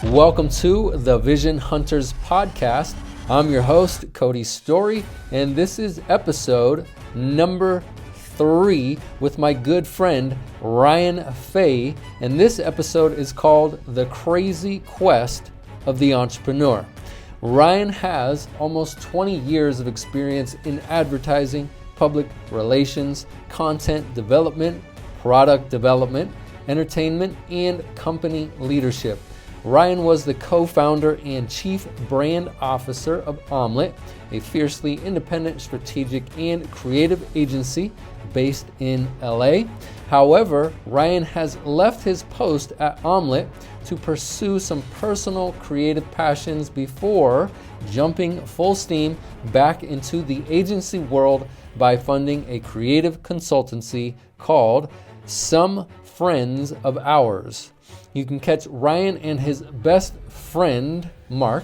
Welcome to the Vision Hunters podcast. I'm your host, Cody Story, and this is episode number 3 with my good friend, Ryan Flay. And this episode is called The Crazy Quest of the Entrepreneur. Ryan has almost 20 years of experience in advertising, public relations, content development, product development, entertainment, and company leadership. Ryan was the co-founder and chief brand officer of Omelet, a fiercely independent, strategic, and creative agency based in LA. However, Ryan has left his post at Omelet to pursue some personal creative passions before jumping full steam back into the agency world by funding a creative consultancy called Some Friends of Ours. You can catch Ryan and his best friend, Mark,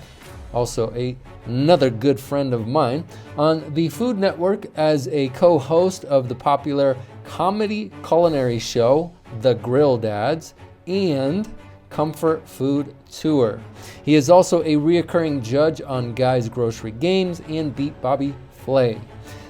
also another good friend of mine, on the Food Network as a co-host of the popular comedy culinary show, The Grill Dads, and Comfort Food Tour. He is also a reoccurring judge on Guy's Grocery Games and Beat Bobby Flay.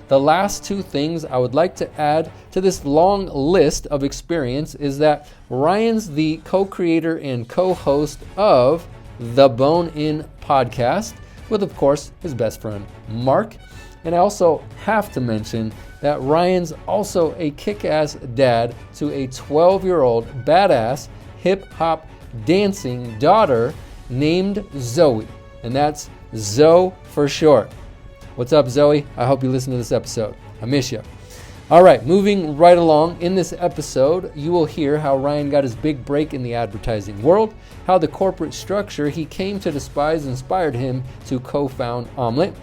The last 2 things I would like to add to this long list of experience is that Ryan's the co-creator and co-host of the Bone In podcast with, of course, his best friend, Mark. And I also have to mention that Ryan's also a kick-ass dad to a 12-year-old badass hip-hop dancing daughter named Zoe. And that's Zoe for short. What's up, Zoe? I hope you listen to this episode. I miss you. All right, moving right along. In this episode, you will hear how Ryan got his big break in the advertising world, how the corporate structure he came to despise inspired him to co-found Omelet,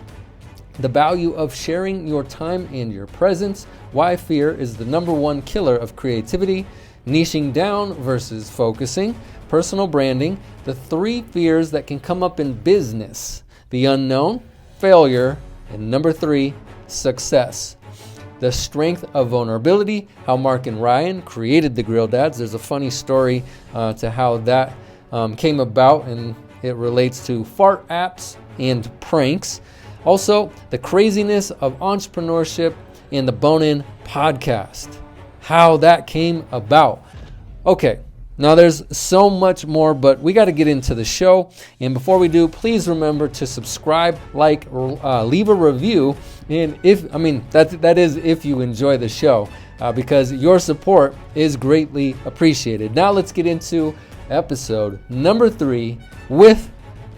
the value of sharing your time and your presence, why fear is the number 1 killer of creativity, niching down versus focusing, personal branding, the 3 fears that can come up in business, the unknown, failure, and number 3, success. The strength of vulnerability, how Mark and Ryan created the Grill Dads. There's a funny story to how that came about, and it relates to fart apps and pranks. Also, the craziness of entrepreneurship and the Bone In podcast, how that came about. Okay. Now there's so much more, but we got to get into the show. And before we do, please remember to subscribe, like, leave a review. And that is if you enjoy the show, because your support is greatly appreciated. Now let's get into episode number 3 with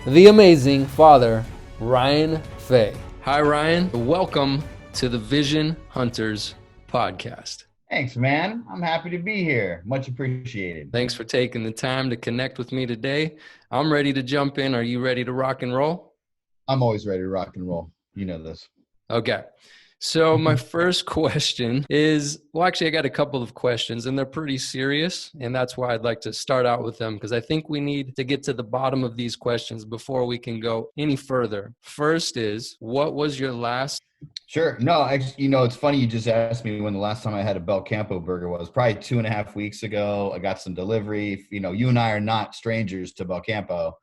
the amazing father, Ryan Flay. Hi, Ryan. Welcome to the Vision Hunters podcast. Thanks, man. I'm happy to be here. Much appreciated. Thanks for taking the time to connect with me today. I'm ready to jump in. Are you ready to rock and roll? I'm always ready to rock and roll. You know this. Okay. So my first question is, well, actually, I got a couple of questions, and they're pretty serious, and that's why I'd like to start out with them, because I think we need to get to the bottom of these questions before we can go any further. First is, what was your last? Sure. No, it's funny you just asked me when the last time I had a Bel Campo burger was. Probably 2.5 weeks ago. I got some delivery. You and I are not strangers to Bel Campo,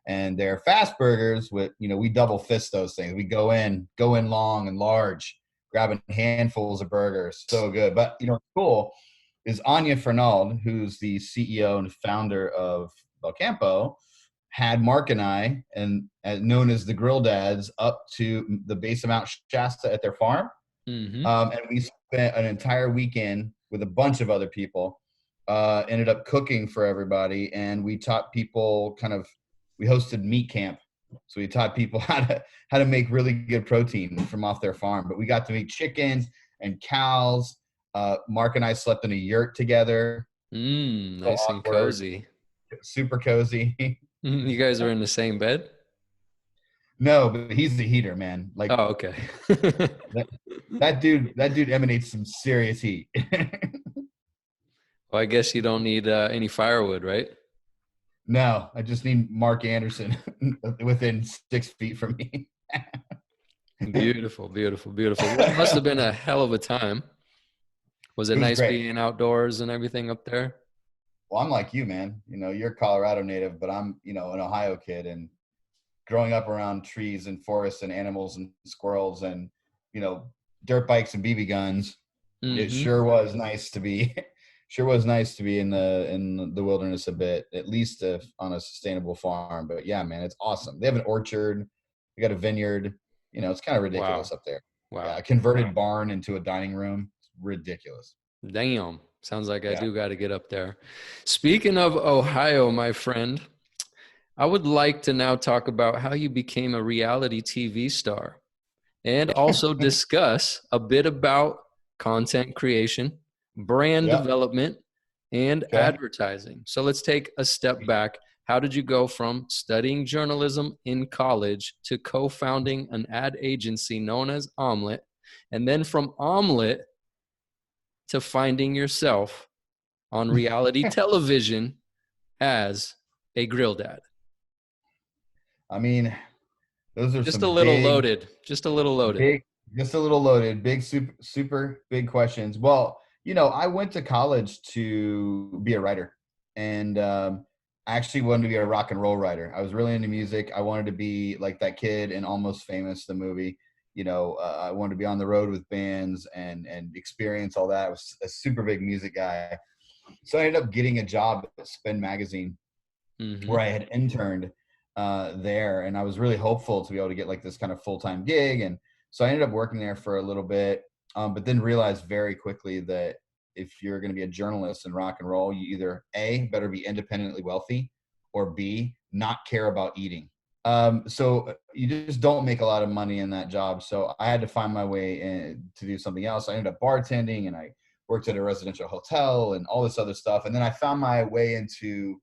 and they're fast burgers with, we double fist those things. We go in long and large, grabbing handfuls of burgers. So good. But, what's cool is Anya Fernald, who's the CEO and founder of Bel Campo, had Mark and I, and known as the Grill Dads, up to the base of Mount Shasta at their farm. Mm-hmm. And we spent an entire weekend with a bunch of other people, ended up cooking for everybody. And we taught people we hosted meat camp. So we taught people how to make really good protein from off their farm. But we got to meet chickens and cows. Mark and I slept in a yurt together. Nice and cozy. Super cozy. You guys are in the same bed? No, but he's the heater, man. Oh, okay. that dude emanates some serious heat. Well, I guess you don't need any firewood, right? No, I just need Mark Anderson within 6 feet from me. Beautiful, beautiful, beautiful. Well, it must have been a hell of a time. Was it nice great. being outdoors and everything up there? Well, I'm like you, man. You know, you're a Colorado native, but I'm, you know, an Ohio kid, and growing up around trees and forests and animals and squirrels and, you know, dirt bikes and BB guns, it Mm-hmm. sure was nice to be sure was nice to be in the wilderness a bit, at least if on a sustainable farm. But yeah, man, it's awesome. They have an orchard, they got a vineyard, you know, it's kind of Wow. ridiculous up there. Yeah, Wow. a converted barn into a dining room. It's ridiculous. Damn. Sounds like I Yeah. do got to get up there. Speaking of Ohio, my friend, I would like to now talk about how you became a reality TV star and also discuss a bit about content creation, brand Yeah. development, and Okay. advertising. So let's take a step back. How did you go from studying journalism in college to co-founding an ad agency known as Omelet, and then from Omelet to finding yourself on reality television as a grill dad? I mean, those are Just a some little loaded. Just a little loaded. big, just a little loaded, big, super big questions. Well, you know, I went to college to be a writer, and I actually wanted to be a rock and roll writer. I was really into music. I wanted to be like that kid in Almost Famous, the movie. You know, I wanted to be on the road with bands and experience all that. I was a super big music guy. So I ended up getting a job at Spin Magazine, Mm-hmm. where I had interned there, and I was really hopeful to be able to get like this kind of full-time gig. And so I ended up working there for a little bit, but then realized very quickly that if you're going to be a journalist in rock and roll, you either A, better be independently wealthy, or B, not care about eating. So you just don't make a lot of money in that job. So I had to find my way in, to do something else. I ended up bartending, and I worked at a residential hotel and all this other stuff. And then I found my way into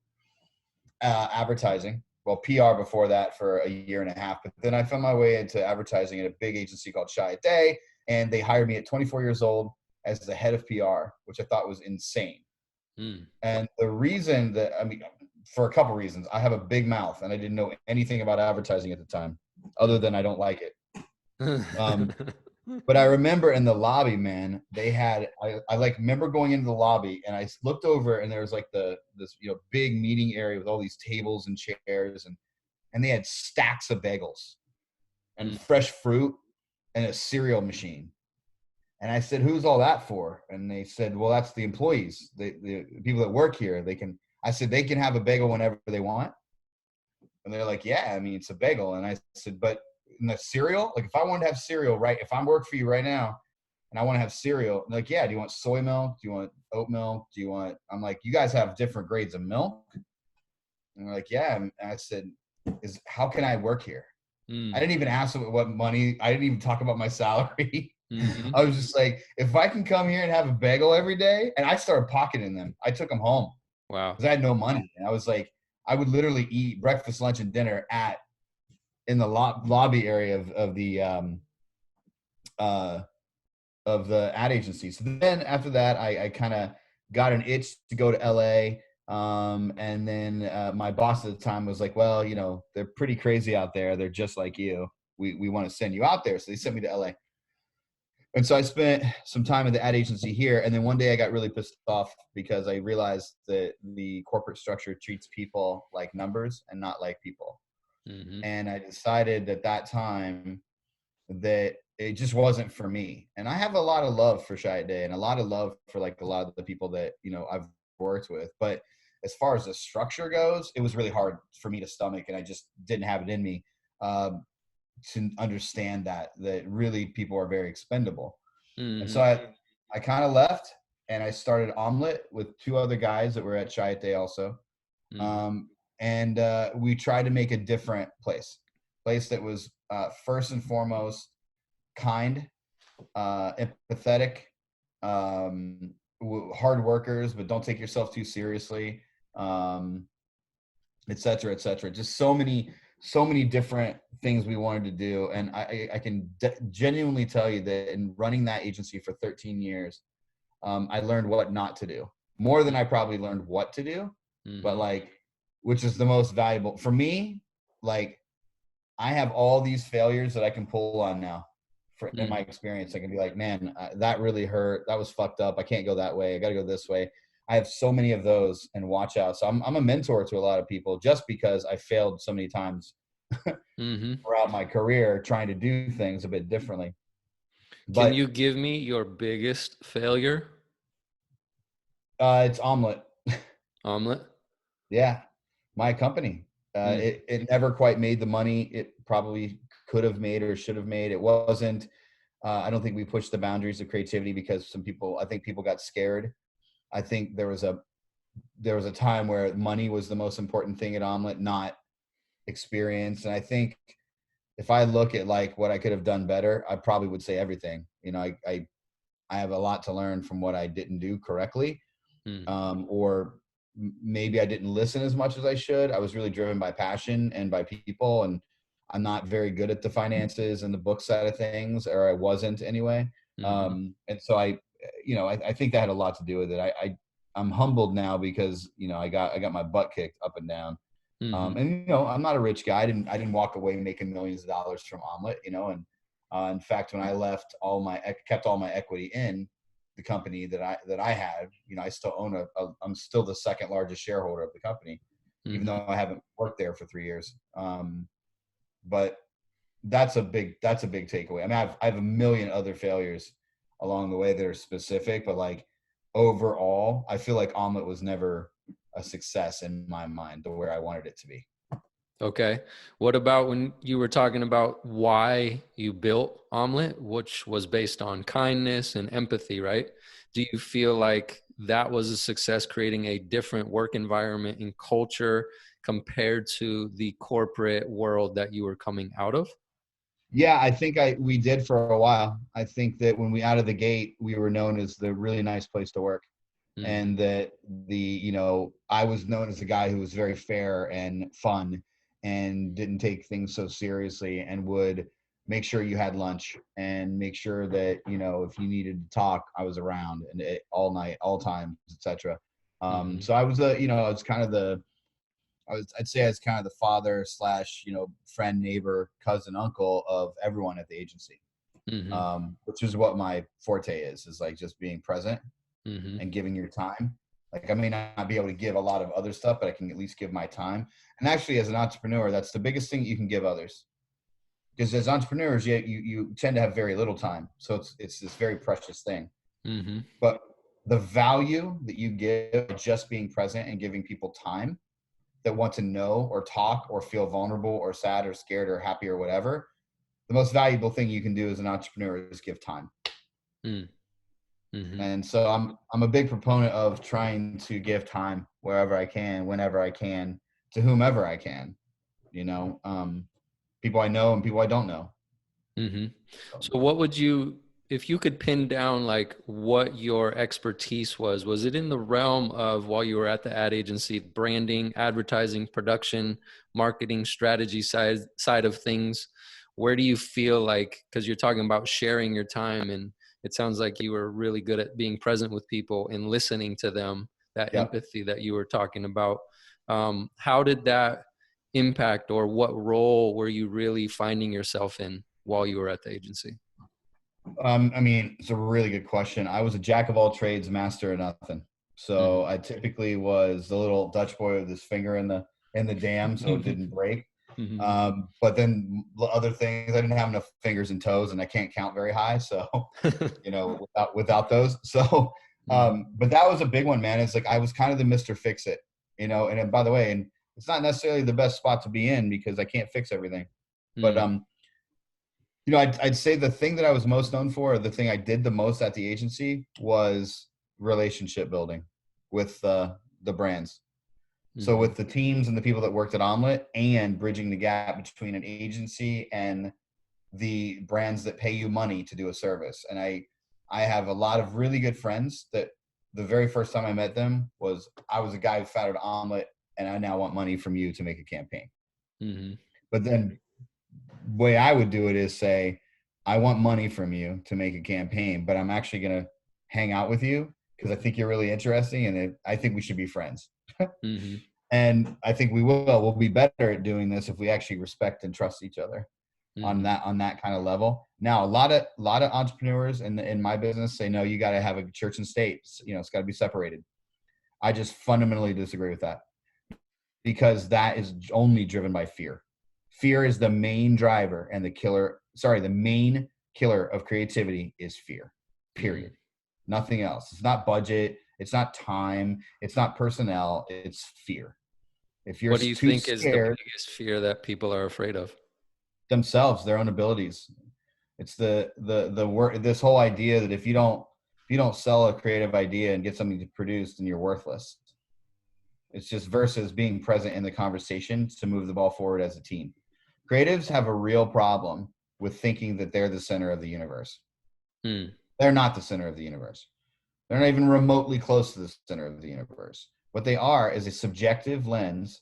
advertising. Well, PR before that for a year and a half. But then I found my way into advertising at a big agency called Shy Day, and they hired me at 24 years old as the head of PR, which I thought was insane. Mm. And the reason that, I mean, for a couple reasons, I have a big mouth and I didn't know anything about advertising at the time, other than I don't like it. But I remember in the lobby, man, they had, I like remember going into the lobby, and I looked over, and there was like this, you know, big meeting area with all these tables and chairs, and they had stacks of bagels and Mm. fresh fruit and a cereal machine. And I said, "Who's all that for?" And they said, "Well, that's the employees, the people that work here. They can," I said, "They can have a bagel whenever they want." And they're like, "Yeah, I mean, it's a bagel." And I said, "But in the cereal, like if I wanted to have cereal, right? If I'm work for you right now and I want to have cereal," and like, "Yeah, do you want soy milk? Do you want oat milk? Do you want," I'm like, "You guys have different grades of milk?" And they're like, "Yeah." And I said, "How can I work here?" I Mm. didn't even ask them what money. I didn't even talk about my salary. Mm-hmm. I was just like, if I can come here and have a bagel every day, and I started pocketing them. I took them home Wow. because I had no money. And I was like, I would literally eat breakfast, lunch, and dinner in the lobby area uh, of the ad agency. So then after that, I kind of got an itch to go to LA. And then my boss at the time was like, "Well, you know, they're pretty crazy out there. They're just like you. We want to send you out there." So they sent me to LA. And so I spent some time at the ad agency here. And then one day I got really pissed off because I realized that the corporate structure treats people like numbers and not like people. Mm-hmm. And I decided at that time that it just wasn't for me. And I have a lot of love for Shy Day and a lot of love for like a lot of the people that, you know, I've worked with. But as far as the structure goes, it was really hard for me to stomach, and I just didn't have it in me to understand that really people are very expendable. And so Mm-hmm. I kind of left, and I started Omelet with two other guys that were at Shy Day also. Mm-hmm. Um, and we tried to make a different place that was first and foremost kind, empathetic, hard workers, but don't take yourself too seriously, et cetera, et cetera. Just so many different things we wanted to do. And I can genuinely tell you that in running that agency for 13 years, I learned what not to do more than I probably learned what to do, but Mm-hmm. like, which is the most valuable for me. Like, I have all these failures that I can pull on now in my Mm. experience. I can be like, man, that really hurt. That was fucked up. I can't go that way. I got to go this way. I have so many of those and watch out. So I'm a mentor to a lot of people just because I failed so many times throughout my career trying to do things a bit differently. Can But you give me your biggest failure? it's Omelet. Omelet? Yeah, my company. Mm. It never quite made the money it probably could have made or should have made. It wasn't. I don't think we pushed the boundaries of creativity because I think people got scared. I think there was a time where money was the most important thing at Omelet, not experience. And I think if I look at like what I could have done better, I probably would say everything. I have a lot to learn from what I didn't do correctly, Mm. or maybe I didn't listen as much as I should. I was really driven by passion and by people, and I'm not very good at the finances and the book side of things, or I wasn't anyway. Mm-hmm. And so I think that had a lot to do with it. I'm humbled now because I got my butt kicked up and down. Mm-hmm. And I'm not a rich guy. I didn't walk away making millions of dollars from Omelet. And in fact, when I left, kept all my equity in the company that I had. I still own I'm still the second largest shareholder of the company, even Mm-hmm. though I haven't worked there for 3 years. But that's a big takeaway. I mean, I have a million other failures along the way that are specific, but like overall, I feel like Omelet was never a success in my mind the way I wanted it to be. Okay. What about when you were talking about why you built Omelet, which was based on kindness and empathy, right? Do you feel like that was a success creating a different work environment and culture compared to the corporate world that you were coming out of? Yeah, I think we did for a while. I think that when we out of the gate, we were known as the really nice place to work, Mm-hmm. and that I was known as a guy who was very fair and fun and didn't take things so seriously and would make sure you had lunch and make sure that if you needed to talk, I was around and all night, all times, etc. Mm-hmm. So I was it's kind of I'd say I was kind of the father slash friend, neighbor, cousin, uncle of everyone at the agency, Mm-hmm. which is what my forte is like just being present Mm-hmm. and giving your time. Like I may not be able to give a lot of other stuff, but I can at least give my time. And actually, as an entrepreneur, that's the biggest thing you can give others. Because as entrepreneurs, you tend to have very little time, so it's this very precious thing. Mm-hmm. But the value that you give just being present and giving people time that want to know or talk or feel vulnerable or sad or scared or happy or whatever, the most valuable thing you can do as an entrepreneur is give time. Mm-hmm. And so I'm a big proponent of trying to give time wherever I can, whenever I can, to whomever I can, people I know and people I don't know. Mm-hmm. So, So what would you, if you could pin down like what your expertise was it in the realm of while you were at the ad agency, branding, advertising, production, marketing, strategy side of things? Where do you feel like, because you're talking about sharing your time and it sounds like you were really good at being present with people and listening to them, that yeah. empathy that you were talking about. How did that impact or what role were you really finding yourself in while you were at the agency? I mean, it's a really good question. I was a jack of all trades, master of nothing. So I typically was the little Dutch boy with his finger in the dam, so it didn't break. Mm-hmm. But then other things, I didn't have enough fingers and toes, and I can't count very high. So without those. So, Mm-hmm. but that was a big one, man. It's like I was kind of the Mr. Fix It, And by the way, and it's not necessarily the best spot to be in because I can't fix everything. But I'd say the thing that I was most known for, or the thing I did the most at the agency, was relationship building with the brands. So Mm-hmm. with the teams and the people that worked at Omelet, and bridging the gap between an agency and the brands that pay you money to do a service. And I have a lot of really good friends that the very first time I met them I was a guy who founded Omelet, and I now want money from you to make a campaign. Mm-hmm. But then way I would do it is say, I want money from you to make a campaign, but I'm actually going to hang out with you because I think you're really interesting, and I think we should be friends. Mm-hmm. And I think we will. We'll be better at doing this if we actually respect and trust each other on Mm-hmm. that kind of level. Now, a lot of entrepreneurs in my business say, no, you got to have a church and state. It's got to be separated. I just fundamentally disagree with that, because that is only driven by fear. Fear is the main driver, and the main killer of creativity is fear, period. Nothing else. It's not budget. It's not time. It's not personnel. It's fear. If you're What do you too think is the scared, biggest fear that people are afraid of? themselves, their own abilities. It's the work. This whole idea that if you don't sell a creative idea and get something to produce, then you're worthless. It's just versus being present in the conversation to move the ball forward as a team. Creatives have a real problem with thinking that they're the center of the universe. They're not the center of the universe. They're not even remotely close to the center of the universe. What they are is a subjective lens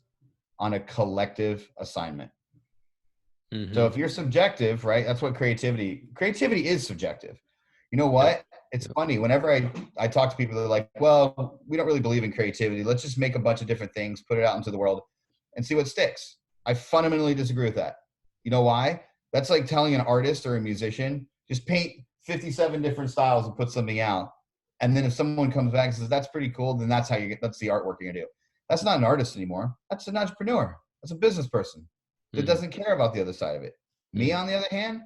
on a collective assignment. So if you're subjective, right, that's what creativity is subjective. You know what? It's funny. Whenever I talk to people, they're like, well, we don't really believe in creativity. Let's just make a bunch of different things, put it out into the world and see what sticks. I fundamentally disagree with that. You know why? That's like telling an artist or a musician, just paint 57 different styles and put something out. And then if someone comes back and says, that's pretty cool, then that's the artwork you're gonna do. That's not an artist anymore. That's an entrepreneur. That's a business person that doesn't care about the other side of it. Me, on the other hand,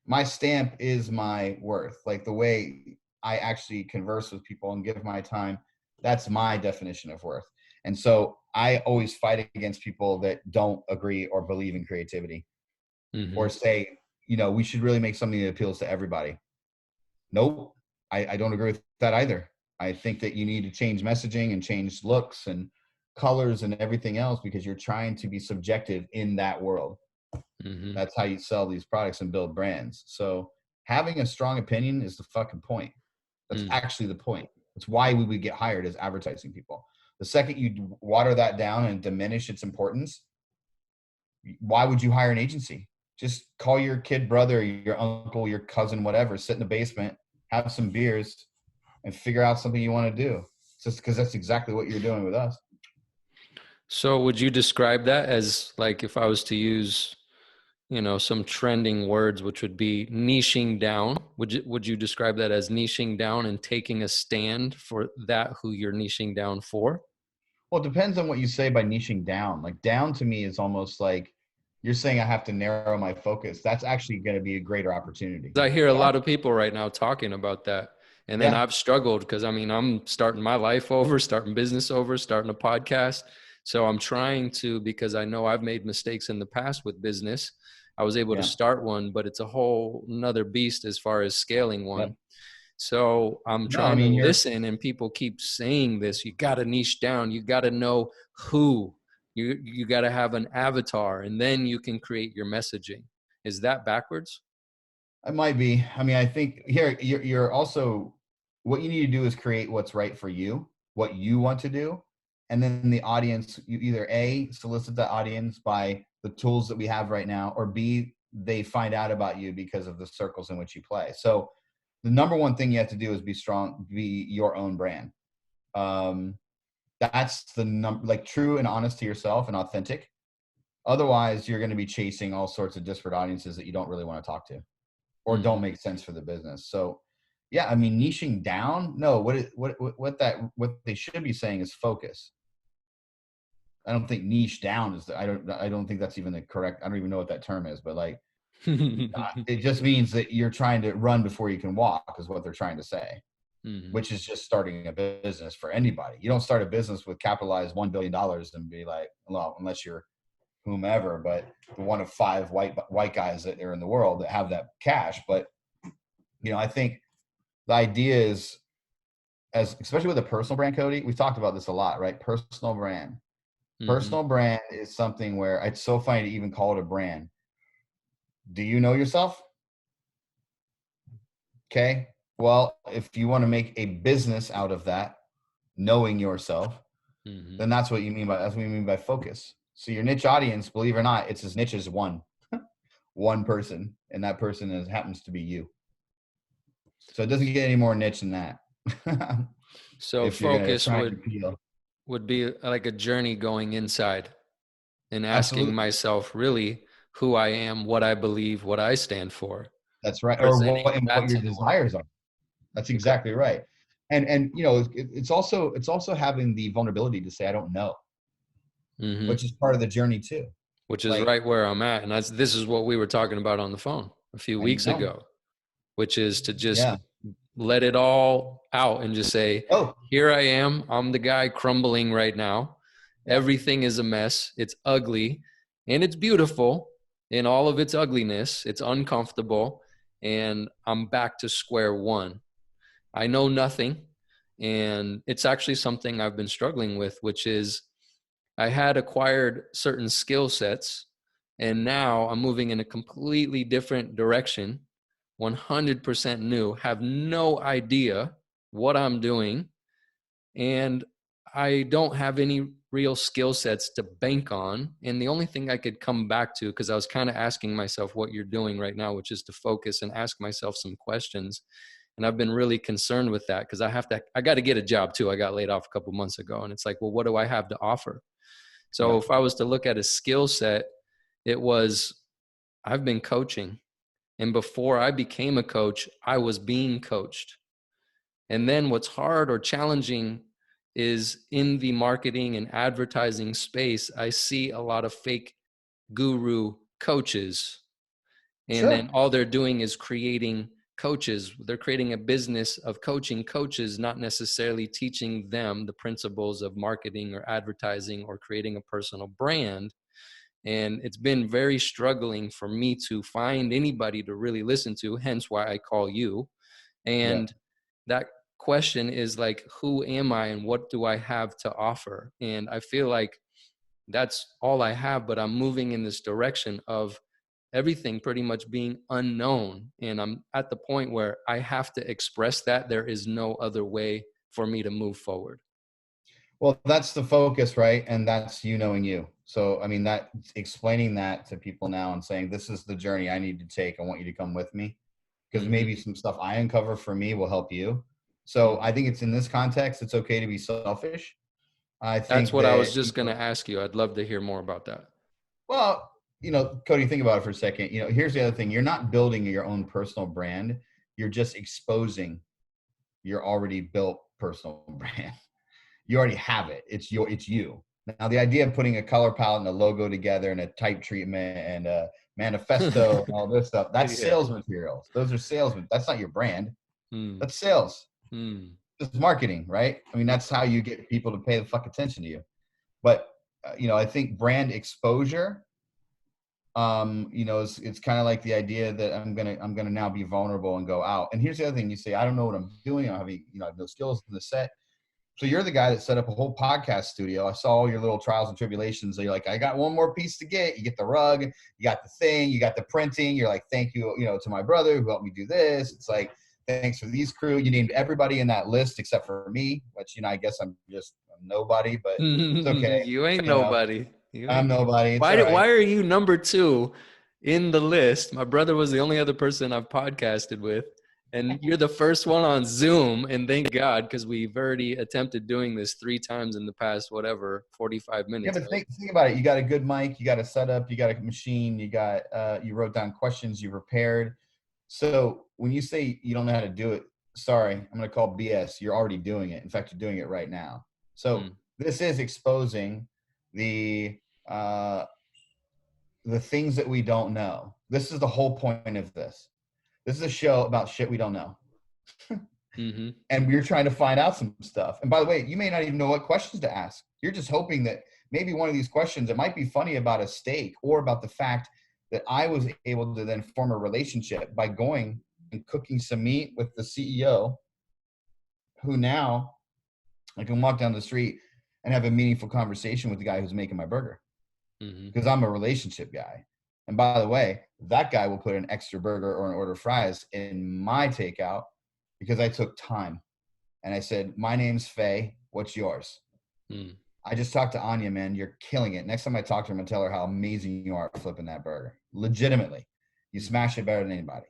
my stamp is my worth. Like the way I actually converse with people and give my time, that's my definition of worth. And so I always fight against people that don't agree or believe in creativity or say, we should really make something that appeals to everybody. Nope. I don't agree with that either. I think that you need to change messaging and change looks and colors and everything else because you're trying to be subjective in that world. That's how you sell these products and build brands. So having a strong opinion is the fucking point. That's actually the point. That's why we would get hired as advertising people. The second you water that down and diminish its importance, why would you hire an agency? Just call your kid brother, your uncle, your cousin, whatever, sit in the basement, have some beers, and figure out something you want to do. Just because that's exactly what you're doing with us. So would you describe that as, like, if I was to use, some trending words, which would be niching down, would you describe that as niching down and taking a stand for that who you're niching down for? Well, it depends on what you say by niching down. Like down to me is almost like you're saying I have to narrow my focus. That's actually going to be a greater opportunity. I hear a lot of people right now talking about that. And then I've struggled because I'm starting my life over, starting business over, starting a podcast. So I'm trying to, because I know I've made mistakes in the past with business. I was able to start one, but it's a whole nother beast as far as scaling one. So I'm trying to listen, and people keep saying this. You got to niche down. You got to know who. You got to have an avatar, and then you can create your messaging. Is that backwards? It might be. I mean, I think here you're also, what you need to do is create what's right for you, what you want to do. And then the audience, you either A, solicit the audience by the tools that we have right now, or B, they find out about you because of the circles in which you play. So the number one thing you have to do is be your own brand. That's the number, like true and honest to yourself and authentic. Otherwise, you're going to be chasing all sorts of disparate audiences that you don't really want to talk to or don't make sense for the business. So yeah, I mean, niching down, no, what they should be saying is focus. I don't think niche down is I don't think that's even the correct, I don't even know what that term is, but like, it just means that you're trying to run before you can walk is what they're trying to say, which is just starting a business for anybody. You don't start a business with capitalized $1 billion and be like, well, unless you're whomever, but the one of 5 white guys that are in the world that have that cash. But, I think the idea is, especially with a personal brand, Cody, we've talked about this a lot, right? Personal brand. Personal brand is something where it's so funny to even call it a brand. Do you know yourself? Okay. Well, if you want to make a business out of that, knowing yourself, then that's what we mean by focus. So your niche audience, believe it or not, it's as niche as one person, and that person happens to be you. So it doesn't get any more niche than that. So focus would be like a journey going inside and asking myself really who I am, what I believe, what I stand for. That's right. Or what your desires are. That's exactly right. And you know, it's also having the vulnerability to say I don't know, Mm-hmm. which is part of the journey too. Which is Like, right where I'm at. And this is what we were talking about on the phone a few I weeks know. ago, which is to just Yeah. let it all out and just say, Oh, here I am. I'm the guy crumbling right now. yeah. Everything is a mess. It's ugly and it's beautiful in all of its ugliness. It's uncomfortable. And I'm back to square one. I know nothing. And it's actually something I've been struggling with, which is I had acquired certain skill sets, and now I'm moving in a completely different direction, 100% new, have no idea what I'm doing, and I don't have any real skill sets to bank on. And the only thing I could come back to, because I was kind of asking myself what you're doing right now, which is to focus and ask myself some questions. And I've been really concerned with that because I got to get a job too. I got laid off a couple months ago. And it's like, well, what do I have to offer? So Yep. if I was to look at a skill set, it was I've been coaching. And before I became a coach, I was being coached. And then what's hard or challenging is in the marketing and advertising space, I see a lot of fake guru coaches. And Sure. then all they're doing is creating coaches. They're creating a business of coaching coaches, not necessarily teaching them the principles of marketing or advertising or creating a personal brand. And it's been very struggling for me to find anybody to really listen to, hence why I call you. Yeah. And that question is like, who am I and what do I have to offer? And I feel like that's all I have, but I'm moving in this direction of everything pretty much being unknown. And I'm at the point where I have to express that there is no other way for me to move forward. Well, that's the focus, right? And that's you knowing you. So, I mean, that explaining that to people now and saying, this is the journey I need to take. I want you to come with me because Mm-hmm. maybe some stuff I uncover for me will help you. So, I think it's in this context, it's okay to be selfish. I That's think what I was that, just going to ask you. I'd love to hear more about that. well, you know, Cody, think about it for a second. You know, here's the other thing. You're not building your own personal brand. You're just exposing your already built personal brand. You already have it. It's you. Now, the idea of putting a color palette and a logo together and a type treatment and a manifesto and all this stuff, that's Yeah. sales materials. Those are salesmen. That's not your brand. Mm. That's sales. Mm. It's marketing, right? I mean, that's how you get people to pay the fuck attention to you. But, you know, I think brand exposure, you know, it's kind of like the idea that I'm gonna now be vulnerable and go out. And here's the other thing: you say, I don't know what I'm doing. I don't have any, you know, I have no skills in the set. So you're the guy that set up a whole podcast studio. I saw all your little trials and tribulations. So you're like, I got one more piece to get. You get the rug, you got the thing, you got the printing. You're like, thank you, you know, to my brother who helped me do this. It's like, thanks for these crew. You named everybody in that list except for me, which, you know, I guess I'm nobody, but it's okay. You ain't You know, nobody. You I'm ain't. nobody. It's all Why right. are you number two in the list? My brother was the only other person I've podcasted with, and you're the first one on Zoom. And thank God, because we've already attempted doing this 3 times in the past, whatever, 45 Yeah, minutes. but think about it. You got a good mic, you got a setup, you got a machine, you got you wrote down questions, you prepared. So when you say you don't know how to do it, sorry, I'm gonna call BS. You're already doing it. In fact, you're doing it right now. So Mm, this is exposing the uh the things that we don't know. This is the whole point of this. This is a show about shit we don't know. mm-hmm. And we're trying to find out some stuff. And by the way, you may not even know what questions to ask. You're just hoping that maybe one of these questions, it might be funny about a steak or about the fact that I was able to then form a relationship by going and cooking some meat with the CEO, who now I can walk down the street and have a meaningful conversation with the guy who's making my burger Mm-hmm. because I'm a relationship guy. And by the way, that guy will put an extra burger or an order of fries in my takeout because I took time. And I said, my name's Flay. What's yours? Mm. I just talked to Anya, man. You're killing it. Next time I talk to her, I'm going to tell her how amazing you are at flipping that burger. Legitimately. You smash it better than anybody.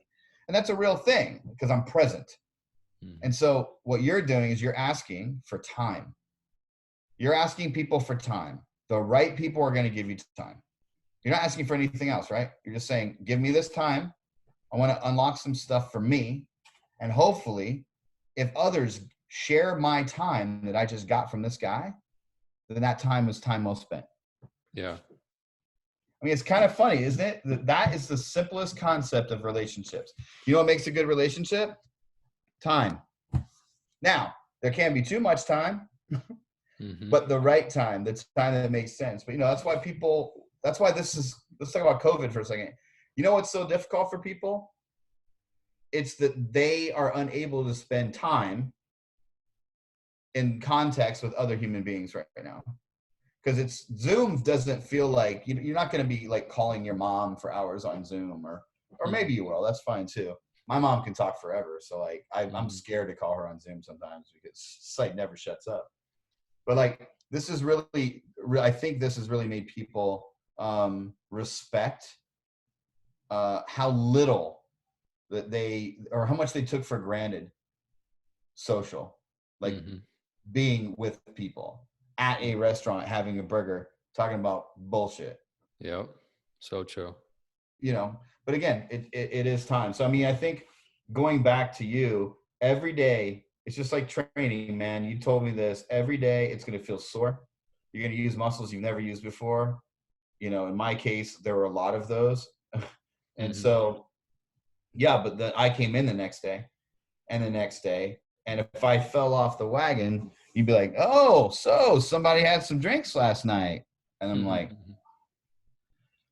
And that's a real thing because I'm present. Mm. And so what you're doing is you're asking for time. You're asking people for time. The right people are going to give you time. You're not asking for anything else, right? You're just saying, give me this time. I want to unlock some stuff for me. And hopefully, if others share my time that I just got from this guy, then that time is time well spent. Yeah. I mean, it's kind of funny, isn't it? That is the simplest concept of relationships. You know what makes a good relationship? Time. Now, there can be too much time, but the right time, the time that makes sense. But, that's why let's talk about COVID for a second. You know what's so difficult for people? It's that they are unable to spend time in context with other human beings right now. Because Zoom doesn't feel like, you're not going to be like calling your mom for hours on Zoom, or maybe you will. That's fine too. My mom can talk forever. So like, I'm scared to call her on Zoom sometimes because site never shuts up. But like, this is really, I think this has really made people respect how little that or how much they took for granted social, like being with people at a restaurant, having a burger, talking about bullshit. Yep. So true. But again, it is time. So, I mean, I think going back to you, every day, it's just like training, man. You told me this. Every day, it's going to feel sore. You're going to use muscles you've never used before. In my case, there were a lot of those. And so, yeah, but then I came in the next day and the next day. And if I fell off the wagon, you'd be like, oh, so somebody had some drinks last night. And I'm like,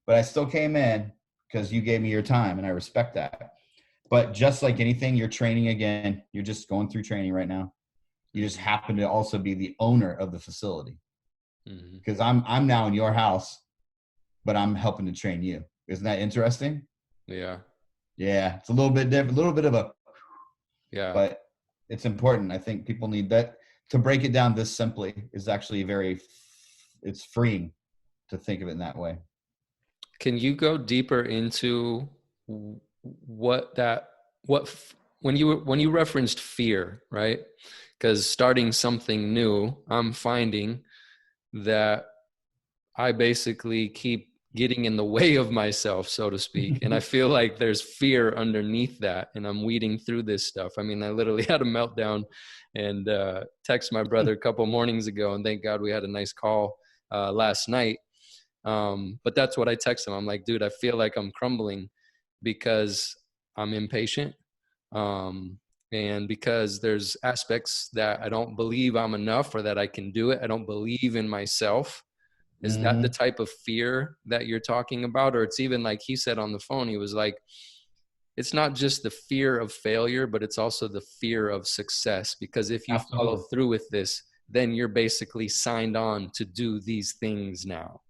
but I still came in because you gave me your time, and I respect that. But just like anything, you're training again. You're just going through training right now. You just happen to also be the owner of the facility. Because I'm now in your house, but I'm helping to train you. Isn't that interesting? Yeah. Yeah, it's a little bit different, a little bit of a, yeah. But it's important. I think people need that. To break it down this simply is actually it's freeing to think of it in that way. Can you go deeper into when you referenced fear, right? Because starting something new, I'm finding that I basically keep getting in the way of myself, so to speak. And I feel like there's fear underneath that. And I'm weeding through this stuff. I mean, I literally had a meltdown and text my brother a couple mornings ago. And thank God we had a nice call last night. But that's what I text him. I'm like, dude, I feel like I'm crumbling because I'm impatient. And because there's aspects that I don't believe I'm enough or that I can do it. I don't believe in myself. Is that the type of fear that you're talking about? Or it's even like he said on the phone, he was like, it's not just the fear of failure, but it's also the fear of success. Because if you follow through with this, then you're basically signed on to do these things now.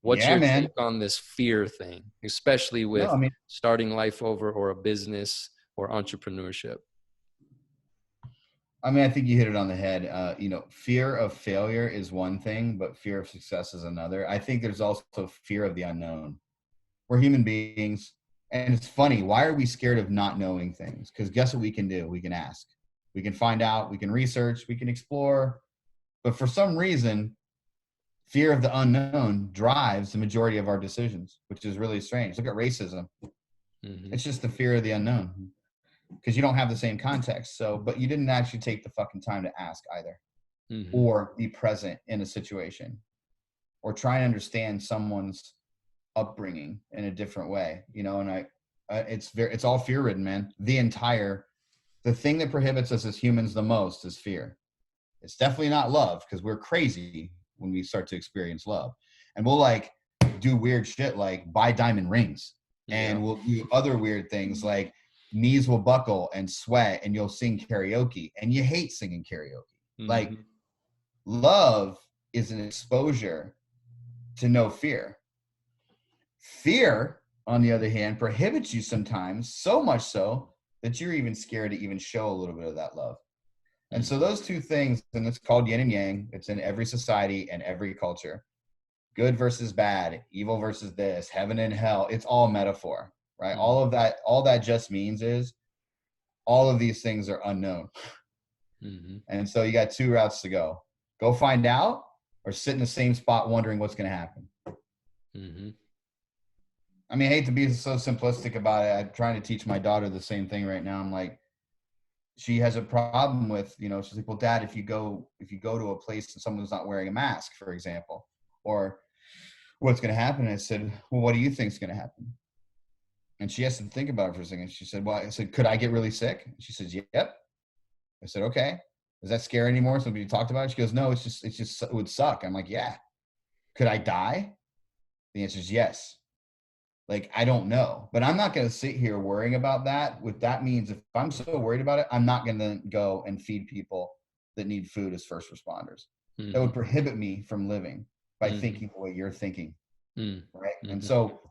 What's your take on this fear thing, especially with starting life over or a business or entrepreneurship? I mean, I think you hit it on the head. Fear of failure is one thing, but fear of success is another. I think there's also fear of the unknown. We're human beings. And it's funny. Why are we scared of not knowing things? Because guess what we can do? We can ask. We can find out. We can research. We can explore. But for some reason, fear of the unknown drives the majority of our decisions, which is really strange. Look at racism. It's just the fear of the unknown. Because you don't have the same context. But you didn't actually take the fucking time to ask either, or be present in a situation, or try and understand someone's upbringing in a different way. And it's all fear ridden, man. The thing that prohibits us as humans the most is fear. It's definitely not love, because we're crazy when we start to experience love, and we'll like do weird shit like buy diamond rings, and we'll do other weird things like knees will buckle and sweat, and you'll sing karaoke, and you hate singing karaoke. Like, love is an exposure to no fear. Fear, on the other hand, prohibits you sometimes, so much so that you're even scared to even show a little bit of that love. And so those two things, and it's called yin and yang. It's in every society and every culture. Good versus bad, evil versus this, heaven and hell. It's all metaphor. Right? All that just means is all of these things are unknown. And so you got two routes to go. Go find out, or sit in the same spot wondering what's going to happen. I mean, I hate to be so simplistic about it. I'm trying to teach my daughter the same thing right now. I'm like, she has a problem with, she's like, well, Dad, if you go to a place and someone's not wearing a mask, for example, or what's going to happen? I said, well, what do you think is going to happen? And she has to think about it for a second. She said, well, I said, could I get really sick? And she says, yep. I said, okay. Does that scare anymore? Somebody talked about it? She goes, no, it's just, it would suck. I'm like, yeah. Could I die? The answer is yes. Like, I don't know, but I'm not going to sit here worrying about that. What that means, if I'm so worried about it, I'm not going to go and feed people that need food as first responders. Mm-hmm. That would prohibit me from living by thinking the way you're thinking. Right. And so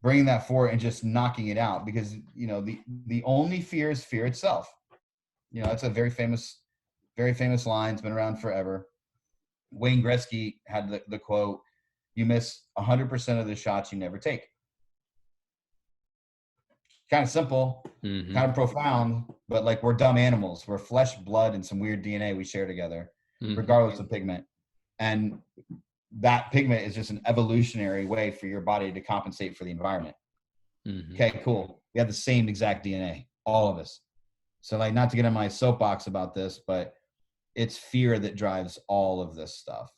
bringing that forward and just knocking it out, because, the only fear is fear itself. It's a very famous line. It's been around forever. Wayne Gretzky had the quote, you miss 100% of the shots you never take. Kind of simple, kind of profound, but like, we're dumb animals. We're flesh, blood, and some weird DNA we share together, regardless of pigment. And that pigment is just an evolutionary way for your body to compensate for the environment. Okay, cool. We have the same exact DNA, all of us. So, like, not to get on my soapbox about this, but it's fear that drives all of this stuff.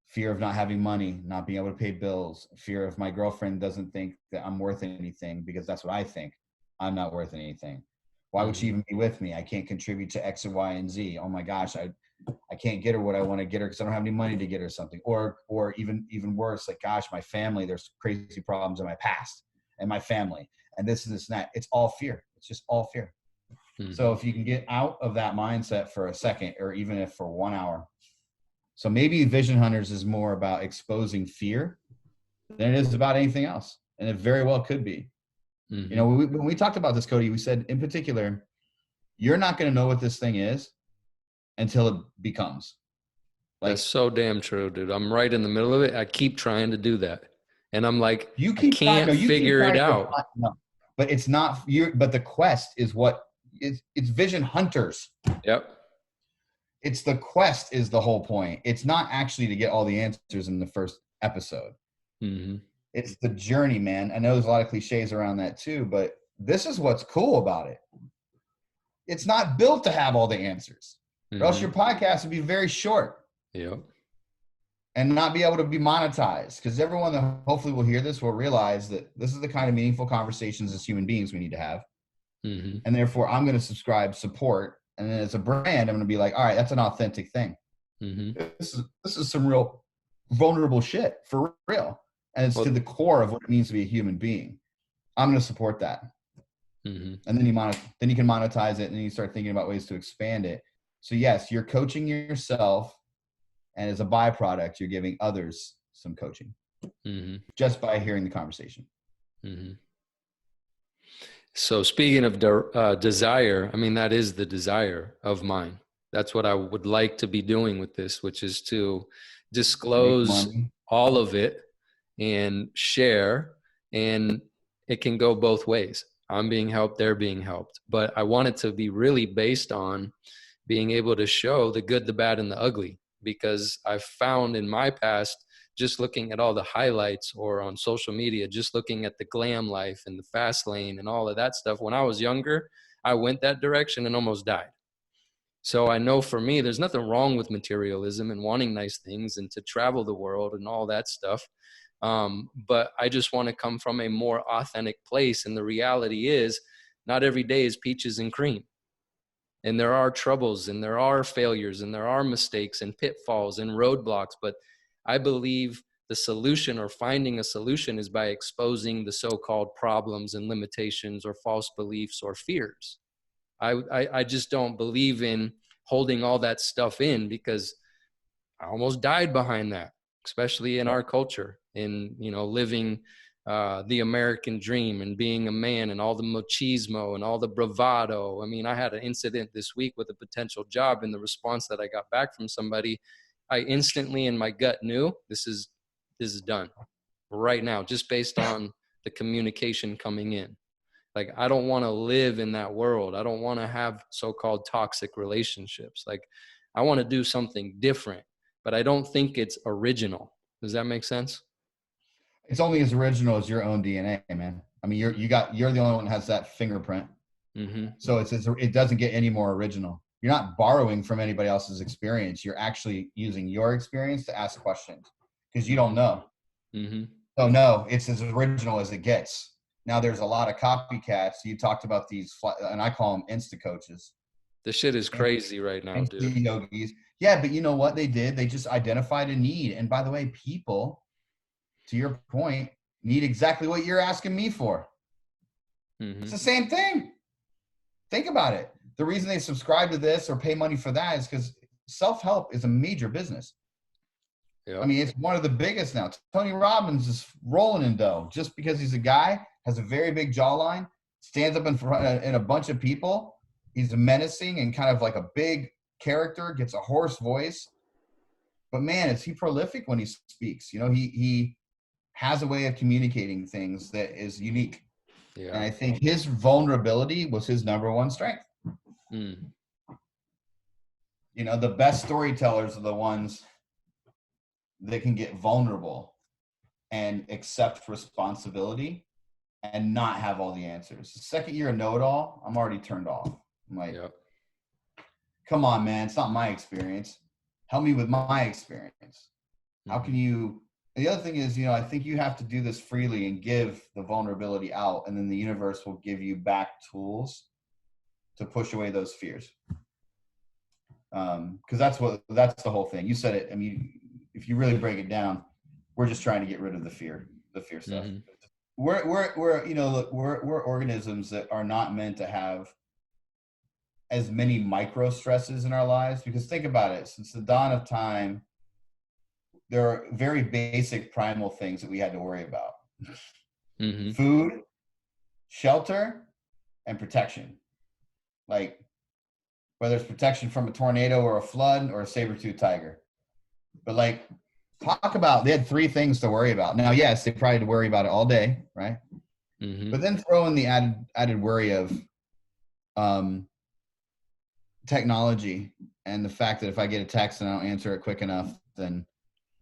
Fear of not having money, not being able to pay bills, fear of my girlfriend doesn't think that I'm worth anything, because that's what I think. I'm not worth anything. Why would she even be with me? I can't contribute to X and Y and Z. Oh my gosh, I can't get her what I want to get her because I don't have any money to get her something. Or even worse, like, gosh, my family, there's crazy problems in my past and my family, and this and that. It's all fear. It's just all fear. So if you can get out of that mindset for a second, or even if for 1 hour. So maybe Vision Hunters is more about exposing fear than it is about anything else. And it very well could be. When we talked about this, Cody, we said in particular, you're not going to know what this thing is until it becomes. Like, that's so damn true, dude. I'm right in the middle of it. I keep trying to do that. And I'm like, I can't figure it out. But it's not, but the quest is what it's Vision Hunters. Yep. It's the quest is the whole point. It's not actually to get all the answers in the first episode. It's the journey, man. I know there's a lot of cliches around that too, but this is what's cool about it. It's not built to have all the answers, or else your podcast would be very short. Yep. And not be able to be monetized, because everyone that hopefully will hear this will realize that this is the kind of meaningful conversations as human beings we need to have. And therefore, I'm going to support. And then as a brand, I'm going to be like, all right, that's an authentic thing. This is some real vulnerable shit for real. And it's to the core of what it means to be a human being. I'm going to support that. And then you can monetize it, and then you start thinking about ways to expand it. So yes, you're coaching yourself, and as a byproduct, you're giving others some coaching just by hearing the conversation. So speaking of desire, I mean, that is the desire of mine. That's what I would like to be doing with this, which is to disclose all of it and share. And it can go both ways. I'm being helped, they're being helped. But I want it to be really based on being able to show the good, the bad, and the ugly. Because I've found in my past, just looking at all the highlights, or on social media, just looking at the glam life and the fast lane and all of that stuff. When I was younger, I went that direction and almost died. So I know for me, there's nothing wrong with materialism and wanting nice things and to travel the world and all that stuff. But I just want to come from a more authentic place. And the reality is, not every day is peaches and cream. And there are troubles, and there are failures, and there are mistakes and pitfalls and roadblocks. But I believe the solution, or finding a solution, is by exposing the so-called problems and limitations or false beliefs or fears. I just don't believe in holding all that stuff in, because I almost died behind that, especially in our culture, in, living the American dream and being a man and all the machismo and all the bravado. I mean, I had an incident this week with a potential job, and the response that I got back from somebody, I instantly in my gut knew this is done right now, just based on the communication coming in. Like, I don't want to live in that world. I don't want to have so-called toxic relationships. Like, I want to do something different, but I don't think it's original. Does that make sense? It's only as original as your own DNA, man. I mean, you're the only one that has that fingerprint. So it doesn't get any more original. You're not borrowing from anybody else's experience. You're actually using your experience to ask questions because you don't know. So no, it's as original as it gets. Now there's a lot of copycats. You talked about these, and I call them Insta coaches. The shit is crazy right now, dude. Yogis. Yeah, but you know what they did? They just identified a need. And by the way, people, to your point, need exactly what you're asking me for. It's the same thing. Think about it. The reason they subscribe to this or pay money for that is because self-help is a major business. Yep. I mean, it's one of the biggest now. Tony Robbins is rolling in dough just because he's a guy, has a very big jawline, stands up in front in a bunch of people. He's menacing and kind of like a big character, gets a hoarse voice. But man, is he prolific when he speaks. You know, he has a way of communicating things that is unique. Yeah. And I think his vulnerability was his number one strength. You know, the best storytellers are the ones that can get vulnerable and accept responsibility and not have all the answers. The second you're a know-it-all, I'm already turned off. I'm like, come on, man, it's not my experience. Help me with my experience. How can you? The other thing is, you know, I think you have to do this freely and give the vulnerability out, and then the universe will give you back tools to push away those fears. Because that's the whole thing. You said it. I mean, if you really break it down, we're just trying to get rid of the fear stuff. We're you know, look, we're organisms that are not meant to have as many micro stresses in our lives, because think about it, since the dawn of time, there are very basic primal things that we had to worry about. Food, shelter, and protection. Like, whether it's protection from a tornado or a flood or a saber-toothed tiger. But like, talk about, they had three things to worry about. Now, yes, they probably had to worry about it all day, right? But then throw in the added worry of technology and the fact that if I get a text and I don't answer it quick enough, then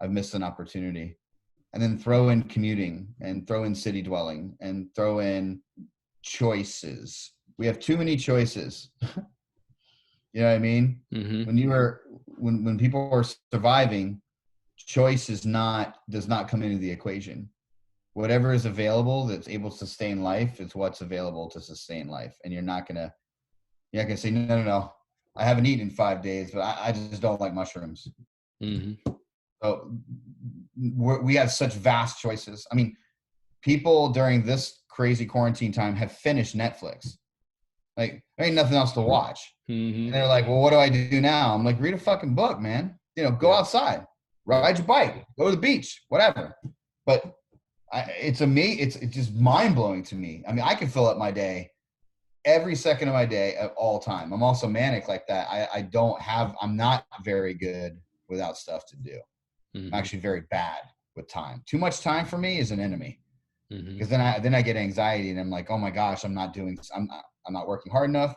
I've missed an opportunity. And then throw in commuting and throw in city dwelling and throw in choices. We have too many choices. You know what I mean? When people are surviving, choice does not come into the equation. Whatever is available that's able to sustain life is what's available to sustain life. And you're not gonna say, no. I haven't eaten in 5 days, but I just don't like mushrooms. So we have such vast choices. I mean, people during this crazy quarantine time have finished Netflix. Like, there ain't nothing else to watch. And they're like, well, what do I do now? I'm like, read a fucking book, man. You know, go outside, ride your bike, go to the beach, whatever. But it's just mind blowing to me. I mean, I can fill up my day every second of my day at all time. I'm also manic like that. I'm not very good without stuff to do. I'm actually very bad with time. Too much time for me is an enemy. Because then I get anxiety and I'm like, oh my gosh, I'm not working hard enough.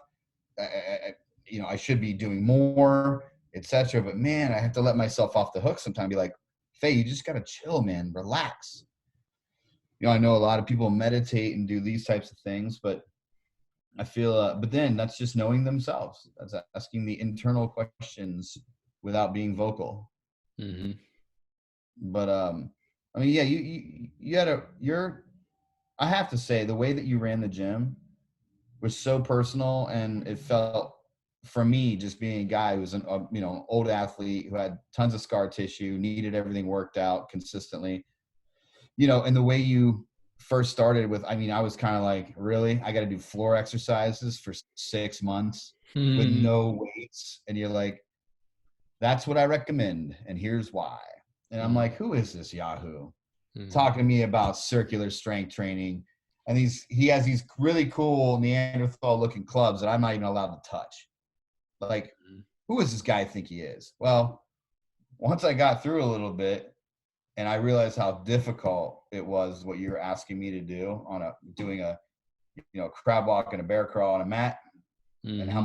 I should be doing more, etc. But man, I have to let myself off the hook sometimes. Be like, Faye, you just gotta chill, man. Relax. You know, I know a lot of people meditate and do these types of things, but I feel, but then that's just knowing themselves. That's asking the internal questions without being vocal. But I mean, yeah, I have to say, the way that you ran the gym was so personal, and it felt, for me, just being a guy who was an old athlete who had tons of scar tissue, needed everything worked out consistently, you know, and the way you first started with, I mean, I was kind of like, really? I got to do floor exercises for 6 months with no weights. And you're like, that's what I recommend, and here's why. And I'm like, who is this Yahoo talking to me about circular strength training? And he has these really cool Neanderthal looking clubs that I'm not even allowed to touch. Like, who does this guy think he is? Well, once I got through a little bit and I realized how difficult it was what you're asking me to do doing a crab walk and a bear crawl on a mat, and how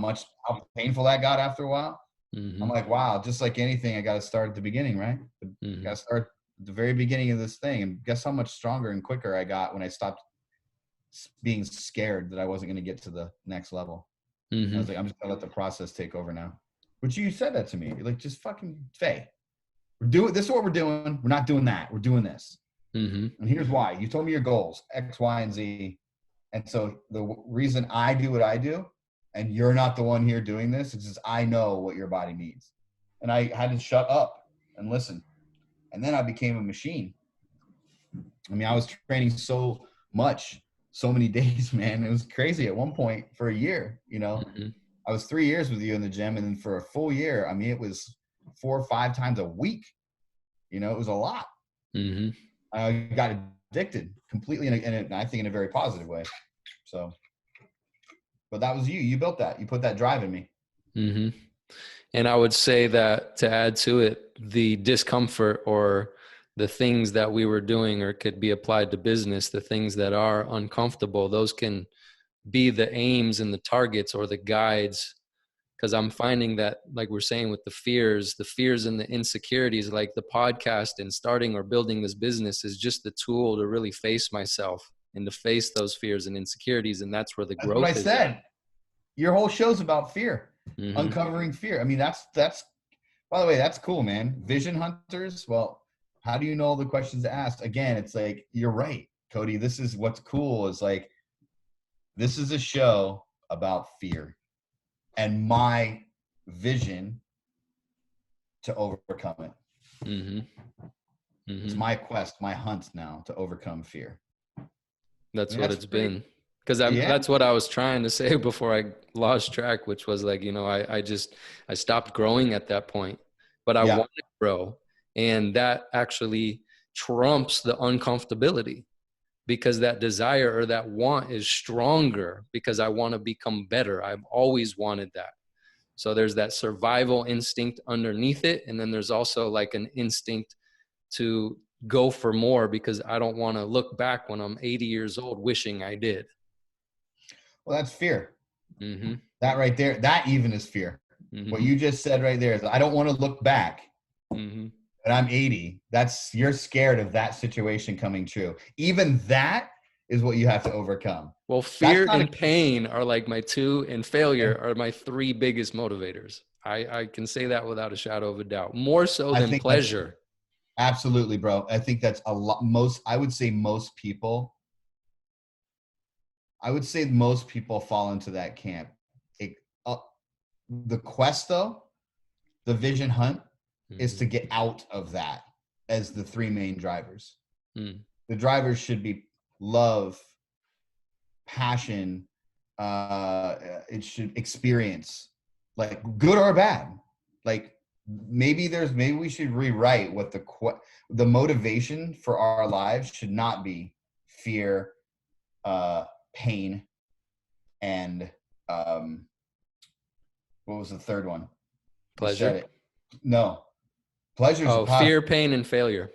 painful that got after a while. I'm like, wow, just like anything, I got to start at the beginning, right? Got to start at the very beginning of this thing. And guess how much stronger and quicker I got when I stopped being scared that I wasn't going to get to the next level. I was like, I'm just going to let the process take over now. But you said that to me. You're like, just fucking Faye. This is what we're doing. We're not doing that. We're doing this. And here's why. You told me your goals, X, Y, and Z. And so the reason I do what I do, and you're not the one here doing this, is just I know what your body needs. And I had to shut up and listen. And then I became a machine. I mean, I was training so much, so many days, man. It was crazy at one point for a year, you know. I was 3 years with you in the gym, and then for a full year, I mean, it was 4 or 5 times a week. You know, it was a lot. I got addicted completely, and I think in a very positive way. So, but that was you. You built that. You put that drive in me. And I would say that to add to it, the discomfort or the things that we were doing, or could be applied to business, the things that are uncomfortable, those can be the aims and the targets or the guides. Because I'm finding that, like we're saying, with the fears and the insecurities, like the podcast and starting or building this business is just the tool to really face myself and to face those fears and insecurities. And that's where the growth is. That's what I said. Your whole show's about fear, uncovering fear. I mean, that's, by the way, that's cool, man. Vision hunters. Well, how do you know the questions to ask? Again, it's like, you're right, Cody. This is what's cool is like, this is a show about fear and my vision to overcome it. It's my quest, my hunt now to overcome fear. That's what it's been. Because that's what I was trying to say before I lost track, which was like, you know, I stopped growing at that point, but I want to grow. And that actually trumps the uncomfortability, because that desire or that want is stronger because I want to become better. I've always wanted that. So there's that survival instinct underneath it. And then there's also like an instinct to go for more, because I don't want to look back when I'm 80 years old wishing I did. Well, that's fear. That right there, that even is fear. What you just said right there is, I don't want to look back. But I'm 80. You're scared of that situation coming true. Even that is what you have to overcome. Well, fear and pain are like my 2, and failure are my 3 biggest motivators. I can say that without a shadow of a doubt. More so than pleasure. Absolutely, bro. I think that's a lot. I would say most people fall into that camp. The quest, though, the vision hunt, is to get out of that as the 3 main drivers. The drivers should be love, passion, it should experience, like good or bad. Like maybe we should rewrite what the motivation for our lives should not be fear, pain, and what was the third one? Pleasure. No. Pleasure. Fear, pain, and failure.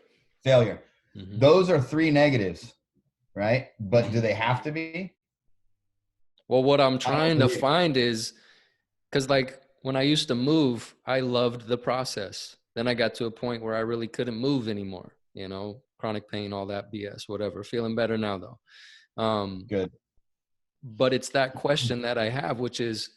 Those are 3 negatives, right? But do they have to be? Well, what I'm trying to find is, because like when I used to move, I loved the process. Then I got to a point where I really couldn't move anymore, you know, chronic pain, all that BS, whatever. Feeling better now though. Good. But it's that question that I have, which is,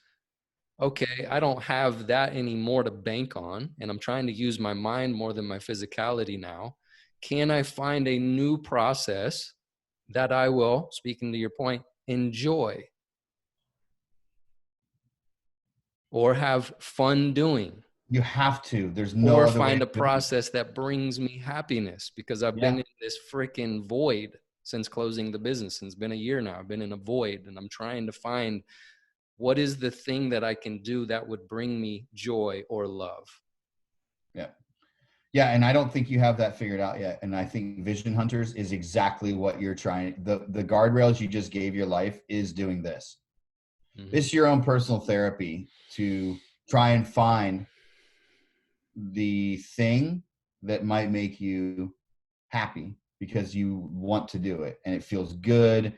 okay, I don't have that anymore to bank on, and I'm trying to use my mind more than my physicality now. Can I find a new process that I will, speaking to your point, enjoy or have fun doing? You have to. There's no other way. Or find a process that brings me happiness, because I've been in this freaking void since closing the business. And it's been a year now. I've been in a void, and I'm trying to find what is the thing that I can do that would bring me joy or love. Yeah. And I don't think you have that figured out yet. And I think Vision Hunters is exactly what you're trying. The guardrails you just gave your life is doing this. It's your own personal therapy to try and find the thing that might make you happy because you want to do it and it feels good.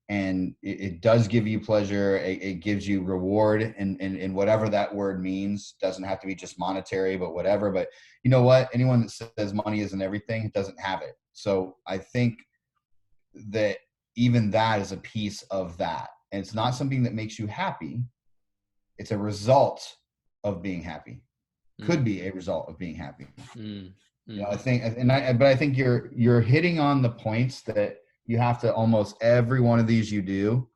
And it does give you pleasure. It gives you reward, and whatever that word means. Doesn't have to be just monetary, but whatever. But you know what? Anyone that says money isn't everything, it doesn't have it. So I think that even that is a piece of that. And it's not something that makes you happy. It's a result of being happy. Could be a result of being happy. You know, I think, but I think you're hitting on the points that you have to, almost every one of these you do,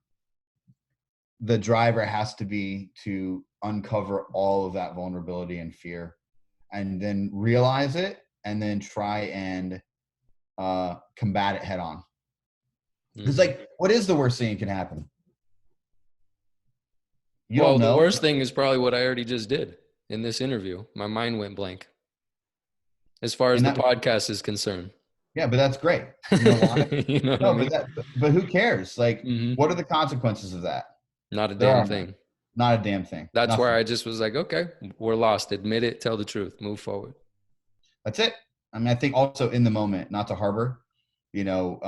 the driver has to be to uncover all of that vulnerability and fear, and then realize it, and then try and combat it head on. It's like, what is the worst thing that can happen? You don't know. The worst thing is probably what I already just did in this interview. My mind went blank as far as the podcast is concerned. Yeah, but that's great. You know why? You know what I mean? But who cares? Like, what are the consequences of that? Not a damn thing. Not a damn thing. That's where I just was like, okay, we're lost. Admit it. Tell the truth. Move forward. That's it. I mean, I think also in the moment, not to harbor, you know,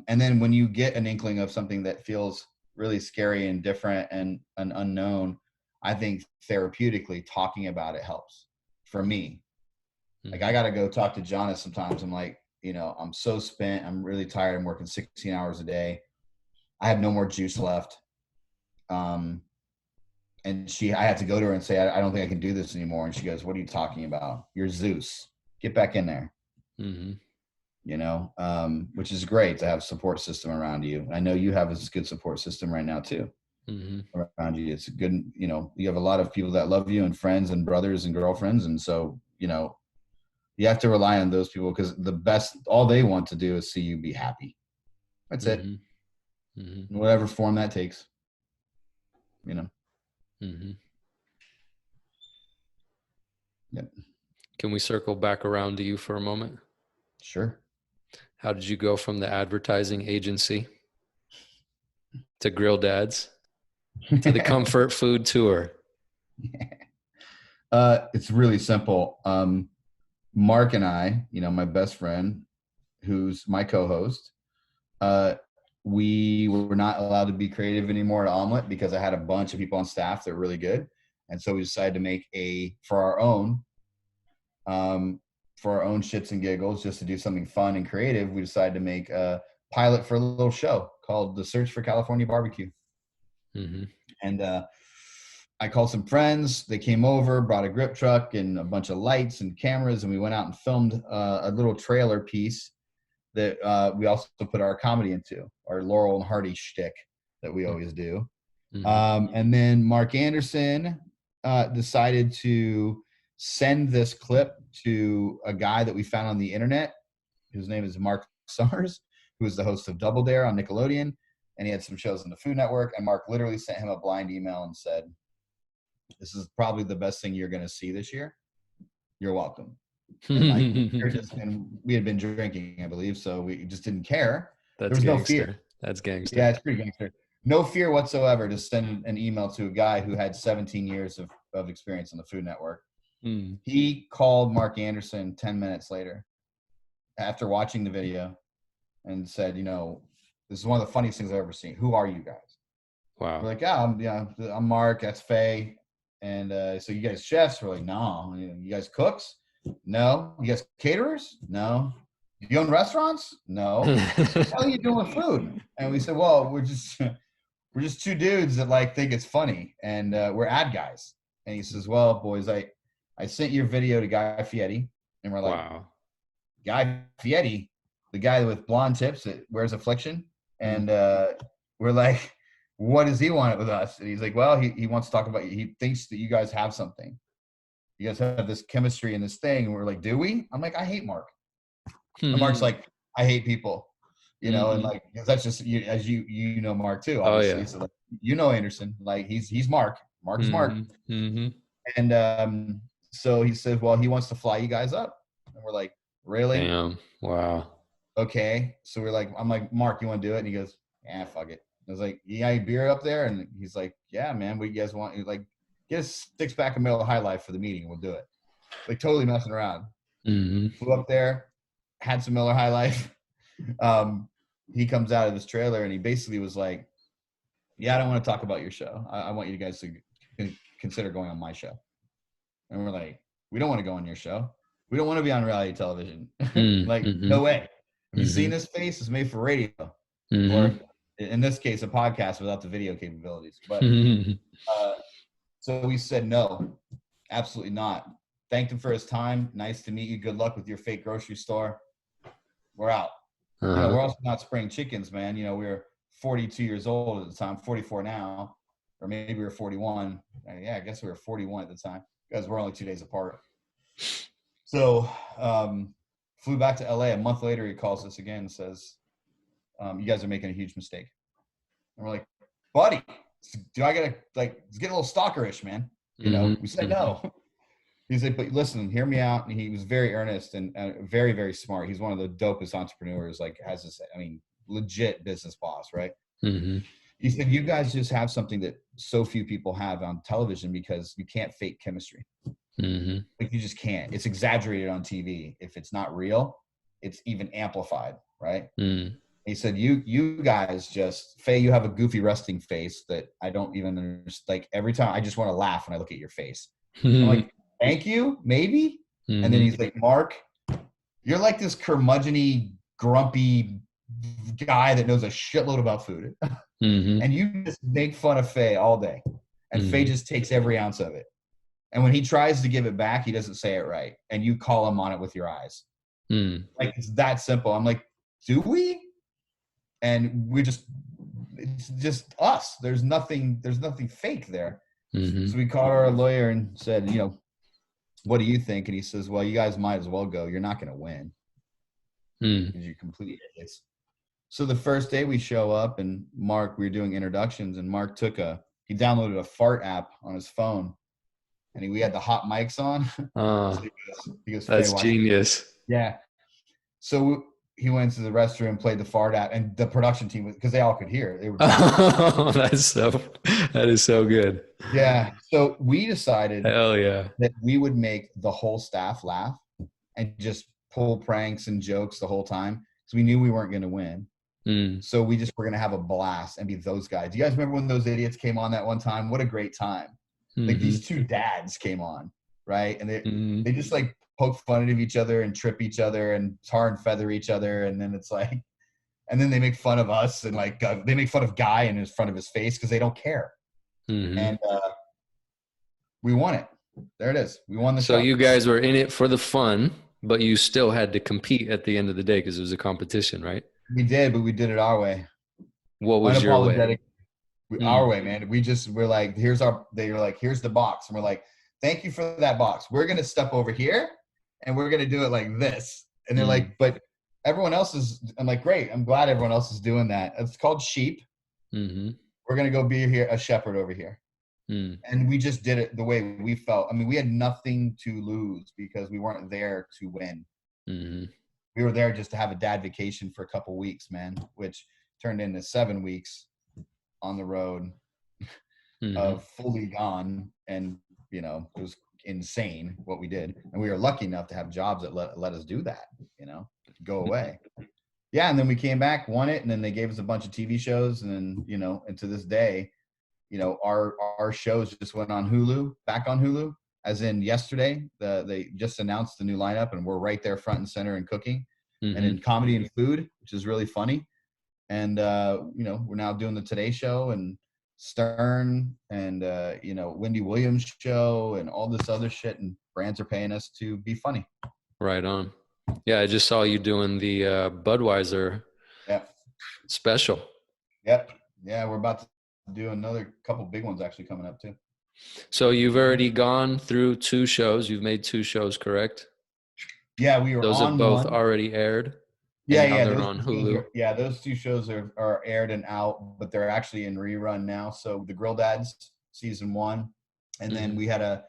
and then when you get an inkling of something that feels really scary and different and an unknown, I think therapeutically talking about it helps for me. Like, I got to go talk to Jonas sometimes. I'm like, you know, I'm so spent. I'm really tired. I'm working 16 hours a day. I have no more juice left. And I had to go to her and say, I don't think I can do this anymore. And she goes, what are you talking about? You're Zeus. Get back in there. You know, which is great to have a support system around you. I know you have a good support system right now too. Around you. It's a good, you know, you have a lot of people that love you, and friends and brothers and girlfriends. And so, you know, you have to rely on those people, because all they want to do is see you be happy. That's it. Whatever form that takes, you know. Yep. Can we circle back around to you for a moment? Sure. How did you go from the advertising agency to Grill Dads to the comfort food tour? It's really simple. Mark and I, you know, my best friend, who's my co-host, we were not allowed to be creative anymore at Omelet because I had a bunch of people on staff that were really good. And so we decided to make for our own shits and giggles, just to do something fun and creative. We decided to make a pilot for a little show called The Search for California Barbecue. And I called some friends. They came over, brought a grip truck and a bunch of lights and cameras, and we went out and filmed a little trailer piece that we also put our comedy into, our Laurel and Hardy shtick that we always do. And then Mark Anderson decided to send this clip to a guy that we found on the internet, whose name is Mark Summers, who is the host of Double Dare on Nickelodeon, and he had some shows on the Food Network. And Mark literally sent him a blind email and said, "This is probably the best thing you're going to see this year. You're welcome." And we had been drinking, I believe, so we just didn't care. That's there was gangster. No fear. That's gangster. Yeah, it's pretty gangster. No fear whatsoever to send an email to a guy who had 17 years of experience on the Food Network. He called Mark Anderson 10 minutes later after watching the video and said, you know, this is one of the funniest things I've ever seen. Who are you guys? Wow. We're like, I'm Mark, that's Flay. And so you guys chefs? We're like, no. You guys cooks? No. You guys caterers? No. You own restaurants? No. What the hell are you doing with food? And we said, well, we're just two dudes that like think it's funny, and we're ad guys. And he says, well, boys, I sent your video to Guy Fieri, and we're like, wow. Guy Fieri, the guy with blonde tips that wears Affliction, and we're like, what does he want with us? And he's like, well, he wants to talk about, he thinks that you guys have something. You guys have this chemistry and this thing. And we're like, do we? I'm like, I hate Mark. And Mark's like, I hate people, you know, and like, cause that's just, as you know Mark too, obviously. So like, you know Anderson, like he's Mark. Mark's Mark. And so he said, well, he wants to fly you guys up. And we're like, really? Damn. Wow. Okay. So I'm like, Mark, you want to do it? And he goes, yeah, fuck it. I was like, you got any beer up there? And he's like, yeah, man, what you guys want? He's like, get a 6-pack of Miller High Life for the meeting and we'll do it. Like totally messing around. Flew up there, had some Miller High Life. He comes out of this trailer and he basically was like, yeah, I don't want to talk about your show. I want you guys to consider going on my show. And we're like, we don't want to go on your show. We don't want to be on reality television. Like, no way. Have you seen this face? It's made for radio. Or in this case, a podcast without the video capabilities. But so we said, no, absolutely not. Thanked him for his time. Nice to meet you. Good luck with your fake grocery store. We're out. We're also not spraying chickens, man. We were 42 years old at the time, 44 now, or maybe we were 41. Yeah, I guess we were 41 at the time because we're only 2 days apart. So flew back to LA. A month later, he calls us again and says, you guys are making a huge mistake. And we're like, buddy, do I gotta it's getting a little stalkerish, man. We said no. He's like, but listen, hear me out. And he was very earnest and very, very smart. He's one of the dopest entrepreneurs, has this, legit business boss, right? Mm-hmm. He said, you guys just have something that so few people have on television because you can't fake chemistry. Mm-hmm. You just can't. It's exaggerated on TV. If it's not real, it's even amplified, right? Mm. He said, you guys just, Faye, you have a goofy resting face that I don't even understand. Every time I just want to laugh when I look at your face. I'm like, thank you, maybe. Mm-hmm. And then he's like, Mark, you're like this curmudgeon-y, grumpy guy that knows a shitload about food. Mm-hmm. And you just make fun of Faye all day. And Faye just takes every ounce of it. And when he tries to give it back, he doesn't say it right. And you call him on it with your eyes. Mm. It's that simple. I'm like, do we? And it's just us. There's nothing fake there. Mm-hmm. So we called our lawyer and said, what do you think? And he says, well, you guys might as well go. You're not going to win. Because you're complete idiots. So the first day we show up and Mark, we were doing introductions and Mark he downloaded a fart app on his phone and we had the hot mics on. So he goes, that's genius. Yeah. So he went to the restroom, played the fart app, and the production team, because they all could hear. They were that is so good. Yeah. So we decided that we would make the whole staff laugh and just pull pranks and jokes the whole time because we knew we weren't going to win. So we just were going to have a blast and be those guys. Do you guys remember when those idiots came on that one time? What a great time. These two dads came on, right? And they just poke fun at each other and trip each other and tar and feather each other. And then it's and then they make fun of us and they make fun of Guy in front of his face because they don't care. And we won it. There it is. We won the show. So you guys were in it for the fun, but you still had to compete at the end of the day because it was a competition, right? We did, but we did it our way. What was your way? Our way, man. We're like, here's the box. And we're like, thank you for that box. We're going to step over here and we're going to do it like this. And they're like, but everyone else is, I'm like, great. I'm glad everyone else is doing that. It's called sheep. Mm-hmm. We're going to go be here, a shepherd over here. And we just did it the way we felt. I mean, we had nothing to lose because we weren't there to win. We were there just to have a dad vacation for a couple weeks, man, which turned into 7 weeks on the road of fully gone. And, it was insane what we did. And we were lucky enough to have jobs that let us do that, go away. Yeah. And then we came back, won it. And then they gave us a bunch of TV shows. And then, and to this day, our shows just went on Hulu, back on Hulu, as in yesterday. They just announced the new lineup and we're right there front and center in cooking and in comedy and food, which is really funny. And, we're now doing the Today Show and Stern and, Wendy Williams show and all this other shit. And brands are paying us to be funny. Right on. Yeah. I just saw you doing the Budweiser special. Yep. Yeah. We're about to do another couple big ones actually coming up too. So you've already gone through 2 shows. You've made 2 shows, correct? Yeah, we were those on have both one. Already aired. Yeah, they're on Hulu. Those 2 shows are aired and out, but they're actually in rerun now. So the Grill Dads season 1, and then we had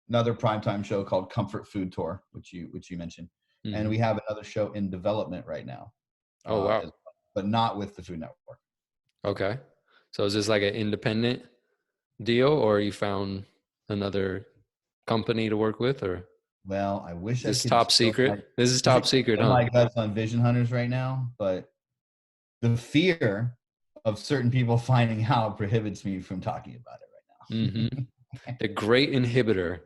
another primetime show called Comfort Food Tour, which you mentioned, and we have another show in development right now. Oh wow! But not with the Food Network. Okay, so is this like an independent deal, or you found another company to work with, or? Well, I wish this is top secret. This is top secret, huh? My guts on Vision Hunters right now, but the fear of certain people finding out prohibits me from talking about it right now. The great inhibitor.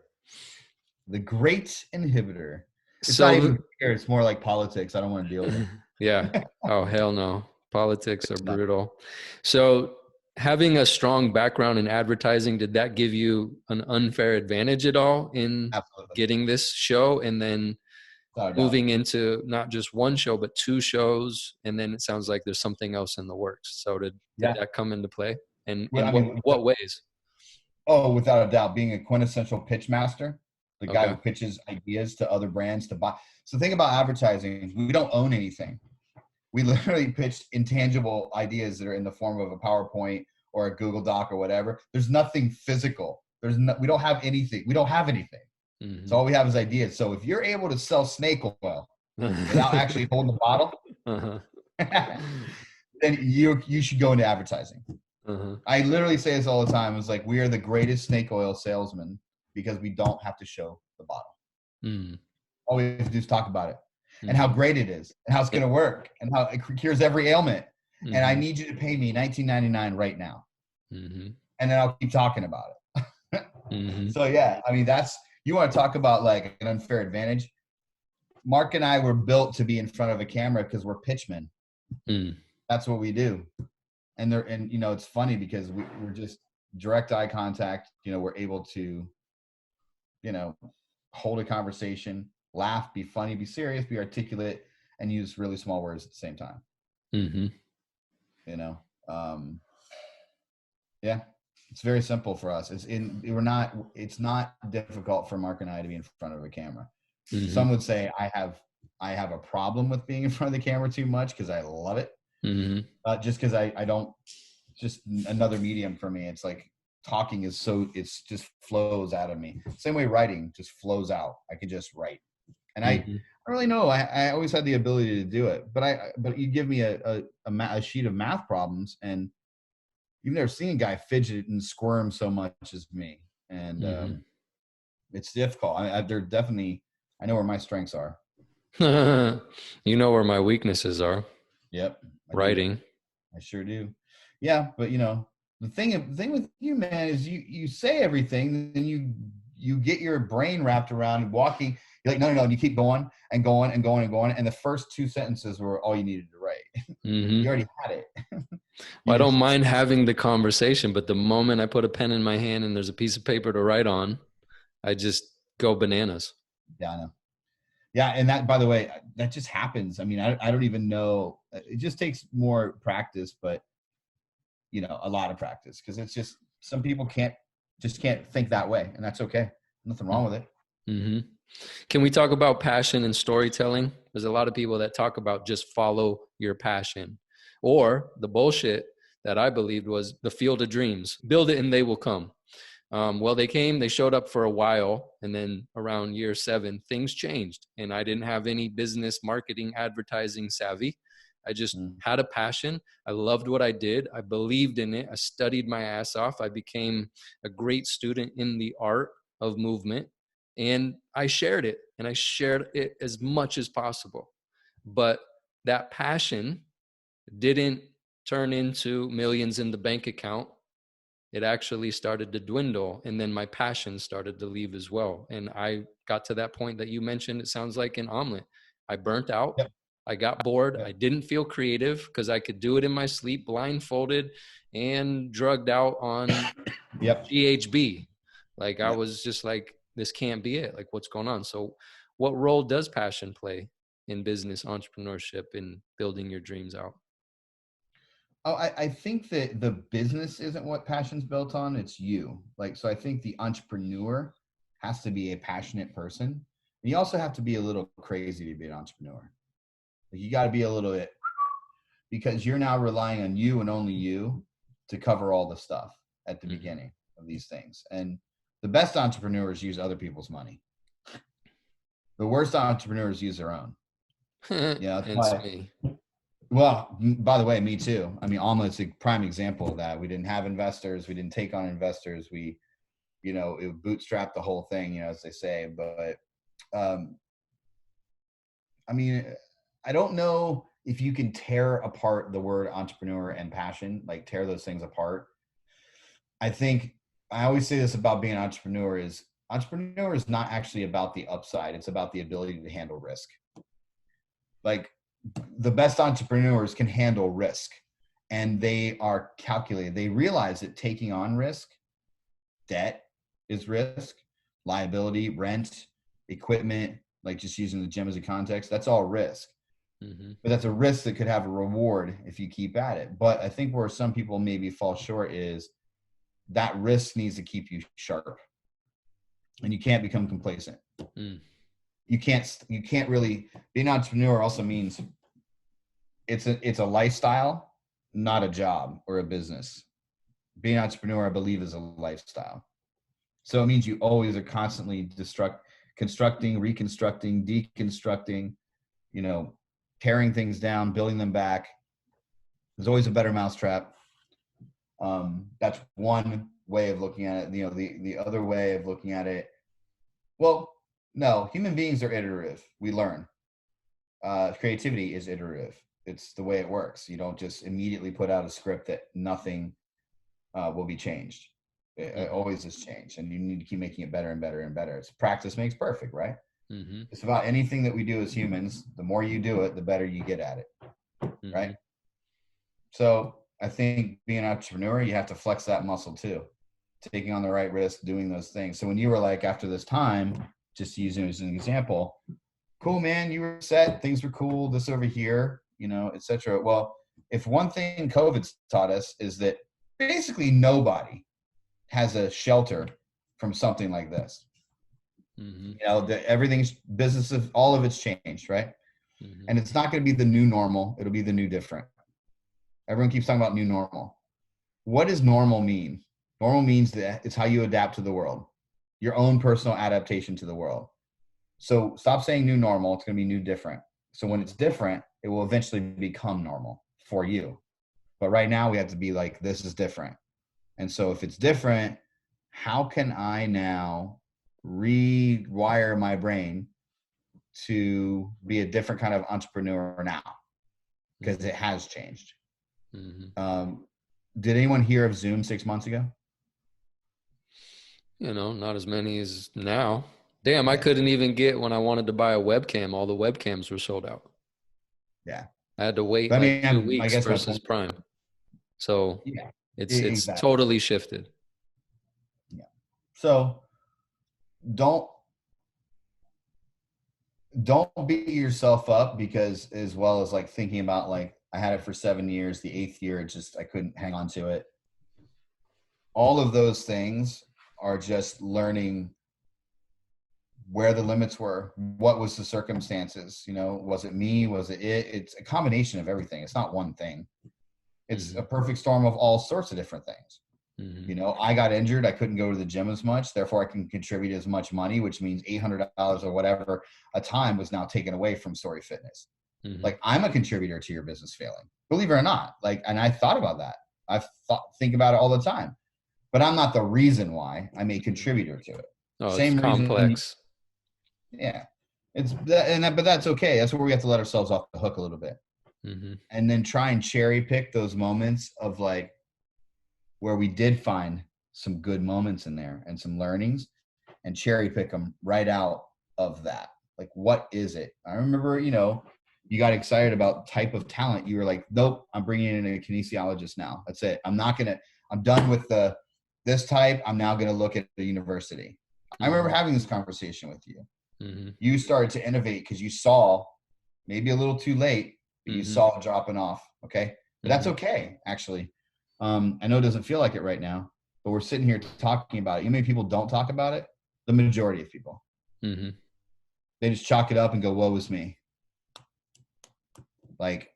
The great inhibitor. It's not even fear. It's more like politics. I don't want to deal with it. Yeah. Oh, hell no. Politics are brutal. So having a strong background in advertising, did that give you an unfair advantage at all in Absolutely. getting this show and then Without a doubt. moving into not just one show, but 2 shows? And then it sounds like there's something else in the works. So did that come into play? And Well, in I mean, what ways? oh, without a doubt, being a quintessential pitch master, the guy Okay. who pitches ideas to other brands to buy. So the thing about advertising, we don't own anything. We literally pitch intangible ideas that are in the form of a PowerPoint or a Google Doc or whatever. There's nothing physical. We don't have anything. We don't have anything. Mm-hmm. So all we have is ideas. So if you're able to sell snake oil without actually holding the bottle, then you should go into advertising. I literally say this all the time. It's like, we are the greatest snake oil salesmen because we don't have to show the bottle. All we have to do is talk about it and how great it is and how it's going to work and how it cures every ailment. And I need you to pay me $19.99 right now. And then I'll keep talking about it. So yeah, I mean, you want to talk about like an unfair advantage. Mark and I were built to be in front of a camera because we're pitchmen. That's what we do. And it's funny because we're just direct eye contact. We're able to, hold a conversation, laugh, be funny, be serious, be articulate, and use really small words at the same time. Yeah, it's very simple for us. It's not difficult for Mark and I to be in front of a camera. Some would say I have a problem with being in front of the camera too much because I love it. Just because I don't, just another medium for me. It's like talking it's just flows out of me. Same way writing just flows out. I can just write. And I don't really know. I always had the ability to do it, but you give me a sheet of math problems and you've never seen a guy fidget and squirm so much as me. And it's difficult. I know where my strengths are. You know where my weaknesses are. Yep. Writing. I sure do. Yeah, but the thing with you, man, is you say everything, then you get your brain wrapped around walking. You're like, no, and you keep going and going and going and going. And the first 2 sentences were all you needed to write. You already had it. Well, I don't mind having the conversation, but the moment I put a pen in my hand and there's a piece of paper to write on, I just go bananas. Yeah, I know. Yeah, and that, by the way, that just happens. I mean, I don't even know. It just takes more practice, but a lot of practice, because it's just some people can't think that way, and that's okay. Nothing wrong with it. Can we talk about passion and storytelling? There's a lot of people that talk about just follow your passion, or the bullshit that I believed was the field of dreams. Build it and they will come. Well, they showed up for a while, and then around year 7, things changed, and I didn't have any business, marketing, advertising savvy. I just had a passion. I loved what I did. I believed in it. I studied my ass off. I became a great student in the art of movement, and I shared it, and I shared it as much as possible. But that passion didn't turn into millions in the bank account. It actually started to dwindle, and then my passion started to leave as well. And I got to that point that you mentioned. It sounds like an Omelet. I burnt out. Yep. I got bored. Yep. I didn't feel creative because I could do it in my sleep, blindfolded and drugged out on GHB. Like I was just like, this can't be it. Like, what's going on? So what role does passion play in business, entrepreneurship, and building your dreams out? Oh, I think that the business isn't what passion's built on. It's you. So I think the entrepreneur has to be a passionate person. And you also have to be a little crazy to be an entrepreneur. You got to be a little bit, because you're now relying on you and only you to cover all the stuff at the beginning of these things. And the best entrepreneurs use other people's money. The worst entrepreneurs use their own. Yeah, that's why. Well, by the way, me too. I mean, Omelet's a prime example of that. We didn't have investors. We didn't take on investors. We, it bootstrapped the whole thing, as they say. But, I mean, I don't know if you can tear apart the word entrepreneur and passion, like tear those things apart. I think I always say this about being an entrepreneur is not actually about the upside. It's about the ability to handle risk. Like, the best entrepreneurs can handle risk, and they are calculated. They realize that taking on risk, debt is risk, liability, rent, equipment, like just using the gym as a context, that's all risk. But that's a risk that could have a reward if you keep at it. But I think where some people maybe fall short is that risk needs to keep you sharp, and you can't become complacent. You can't really be an entrepreneur. Also means it's a lifestyle, not a job or a business. Being an entrepreneur, I believe, is a lifestyle. So it means you always are constantly constructing, reconstructing, deconstructing, tearing things down, building them back. There's always a better mousetrap. That's one way of looking at it. The other way of looking at it, well, no, human beings are iterative. We learn. Creativity is iterative. It's the way it works. You don't just immediately put out a script that nothing will be changed. It always is changed, and you need to keep making it better and better and better. It's practice makes perfect, right? It's about anything that we do as humans. The more you do it, the better you get at it, right? So I think being an entrepreneur, you have to flex that muscle too, taking on the right risk, doing those things. So when you were like, after this time, just using it as an example, cool, man, you were set, things were cool, this over here, etc. Well, if one thing COVID's taught us is that basically nobody has a shelter from something like this. Everything's business, all of it's changed, right? And it's not going to be the new normal. It'll be the new different. Everyone keeps talking about new normal. What does normal mean? Normal means that it's how you adapt to the world, your own personal adaptation to the world. So stop saying new normal. It's going to be new different. So when it's different, it will eventually become normal for you. But right now we have to be like, this is different. And so if it's different, how can I now rewire my brain to be a different kind of entrepreneur now? Because it has changed. Did anyone hear of Zoom 6 months ago? Not as many as now. Damn, I couldn't even get, when I wanted to buy a webcam, all the webcams were sold out. Yeah. I had to wait 2 weeks versus Prime. So yeah, it's exactly. totally shifted. Yeah. So don't beat yourself up, because as well as like thinking about like, I had it for 7 years, the 8th year, I couldn't hang on to it. All of those things are just learning where the limits were, what was the circumstances, was it me, was it? It's a combination of everything. It's not one thing. It's a perfect storm of all sorts of different things. I got injured. I couldn't go to the gym as much. Therefore, I can contribute as much money, which means $800 or whatever a time was now taken away from Story Fitness. Like, I'm a contributor to your business failing, believe it or not. Like, and I thought about that. Think about it all the time, but I'm not the reason why. I'm a contributor to it. Oh, Same it's complex. Yeah. But that's okay. That's where we have to let ourselves off the hook a little bit. And then try and cherry pick those moments of like, where we did find some good moments in there and some learnings, and cherry pick them right out of that. Like, what is it? I remember, you got excited about type of talent. You were like, nope, I'm bringing in a kinesiologist now. That's it. I'm done with this type. I'm now going to look at the university. I remember having this conversation with you. You started to innovate because you saw, maybe a little too late, but you saw it dropping off. Okay. But that's okay. Actually, I know it doesn't feel like it right now, but we're sitting here talking about it. You know, many people don't talk about it. The majority of people, they just chalk it up and go, woe is me. Like,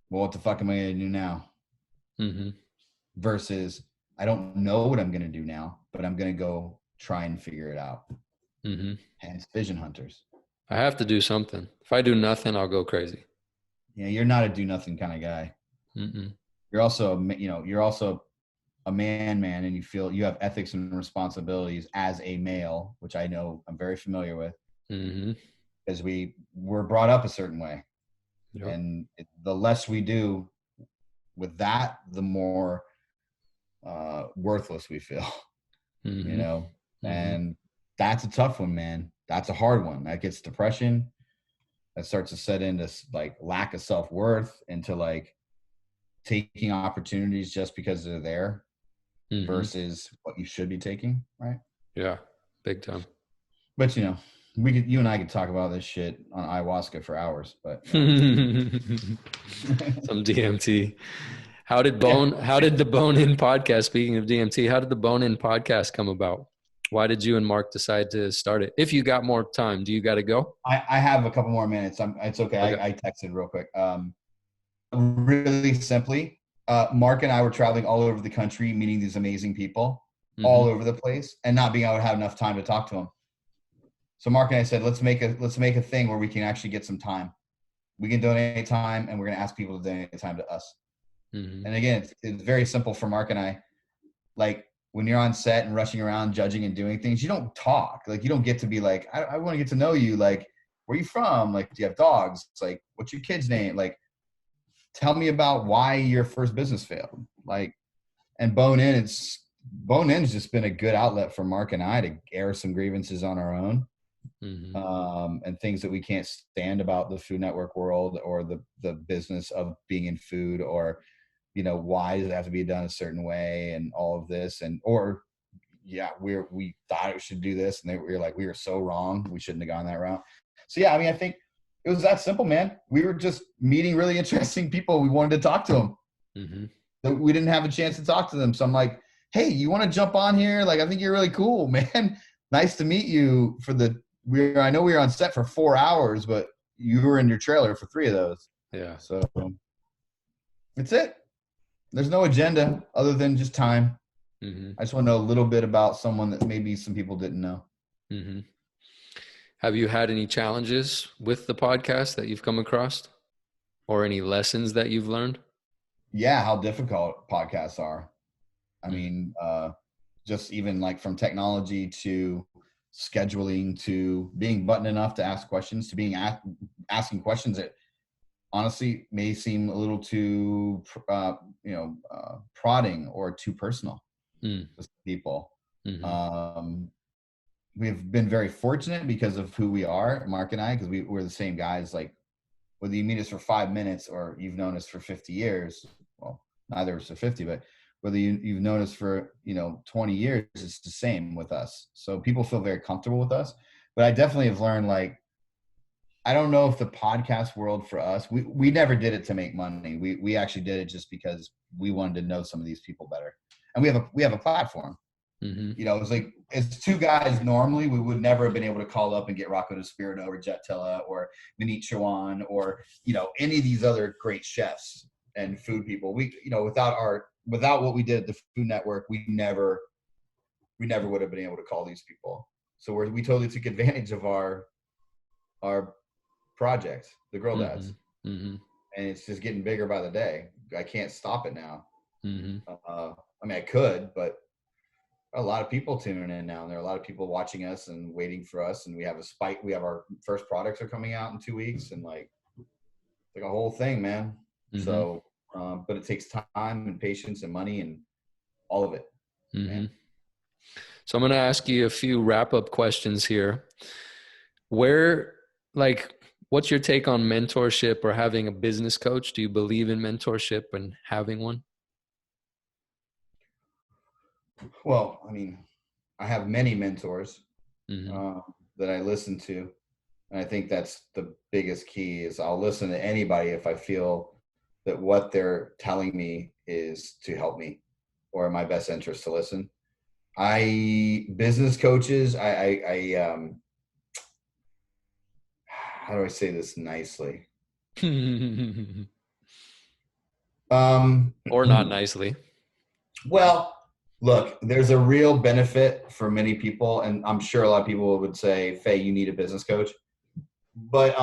well, what the fuck am I going to do now? Versus, I don't know what I'm going to do now, but I'm going to go try and figure it out. Hence vision hunters. I have to do something. If I do nothing, I'll go crazy. Yeah, you're not a do nothing kind of guy. You're also, you're also a man, and you feel you have ethics and responsibilities as a male, which I know I'm very familiar with, because we were brought up a certain way. Yep. And the less we do with that, the more worthless we feel, and that's a tough one, man. That's a hard one. That gets depression. that starts to set into like lack of self-worth, into like taking opportunities just because they're there versus what you should be taking, right? Yeah, big time. But you know, you and I could talk about this shit on ayahuasca for hours, but Some DMT. How did yeah. the Bone In podcast, speaking of DMT, how did the Bone In podcast come about? Why did you and Mark decide to start it? If you got more time, do you got to go? I have a couple more minutes. It's okay. Okay. I texted real quick. Really simply, Mark and I were traveling all over the country, meeting these amazing people all over the place, and not being able to have enough time to talk to them. So Mark and I said, let's make a thing where we can actually get some time. We can donate time, and we're going to ask people to donate time to us. And again, it's very simple for Mark and I. Like when you're on set and rushing around, judging and doing things, you don't talk. Like you don't get to be like, I want to get to know you. Like, where are you from? Like, do you have dogs? It's like, what's your kid's name? Like, tell me about why your first business failed. Like, and Bone In's just been a good outlet for Mark and I to air some grievances on our own. And things that we can't stand about the Food Network world or the business of being in food, or, you know, why does it have to be done a certain way and all of this, and, or, yeah, we thought it should do this, and we were like, we were so wrong. We shouldn't have gone that route. So yeah, I mean, I think it was that simple, man. We were just meeting really interesting people. We wanted to talk to them. So we didn't have a chance to talk to them. So I'm like, hey, you want to jump on here? Like, I think you're really cool, man. Nice to meet you. I know we were on set for 4 hours, but you were in your trailer for 3 of those. Yeah. So that's it. There's no agenda other than just time. I just want to know a little bit about someone that maybe some people didn't know. Have you had any challenges with the podcast that you've come across, or any lessons that you've learned? Yeah, how difficult podcasts are. I mean, just even like from technology to scheduling to being buttoned enough to ask questions, to being asking questions that honestly may seem a little too, prodding or too personal to people. We've been very fortunate because of who we are, Mark and I, because we're the same guys. Like, whether you meet us for 5 minutes or you've known us for 50 years, well, neither of us are 50, but whether you've known us for, 20 years, it's the same with us. So people feel very comfortable with us. But I definitely have learned, like, I don't know if the podcast world for us, we never did it to make money. We actually did it just because we wanted to know some of these people better. And we have a platform. It's like, as 2 guys, normally we would never have been able to call up and get Rocco DeSpirito or Jet Tilla or Manit Chawan or, any of these other great chefs and food people. Without what we did at the Food Network, we never would have been able to call these people. So we totally took advantage of our project, the Girl Dads. And it's just getting bigger by the day. I can't stop it now. I mean, I could, but a lot of people tuning in now, and there are a lot of people watching us and waiting for us. And we have a spike. We have our first products are coming out in 2 weeks, and like a whole thing, man. So, but it takes time and patience and money and all of it. So I'm going to ask you a few wrap-up questions here. What's your take on mentorship or having a business coach? Do you believe in mentorship and having one? Well, I mean, I have many mentors that I listen to. And I think that's the biggest key is I'll listen to anybody if I feel that what they're telling me is to help me or in my best interest to listen. Business coaches, how do I say this nicely? Or not nicely. Well, look, there's a real benefit for many people, and I'm sure a lot of people would say, Faye, you need a business coach. But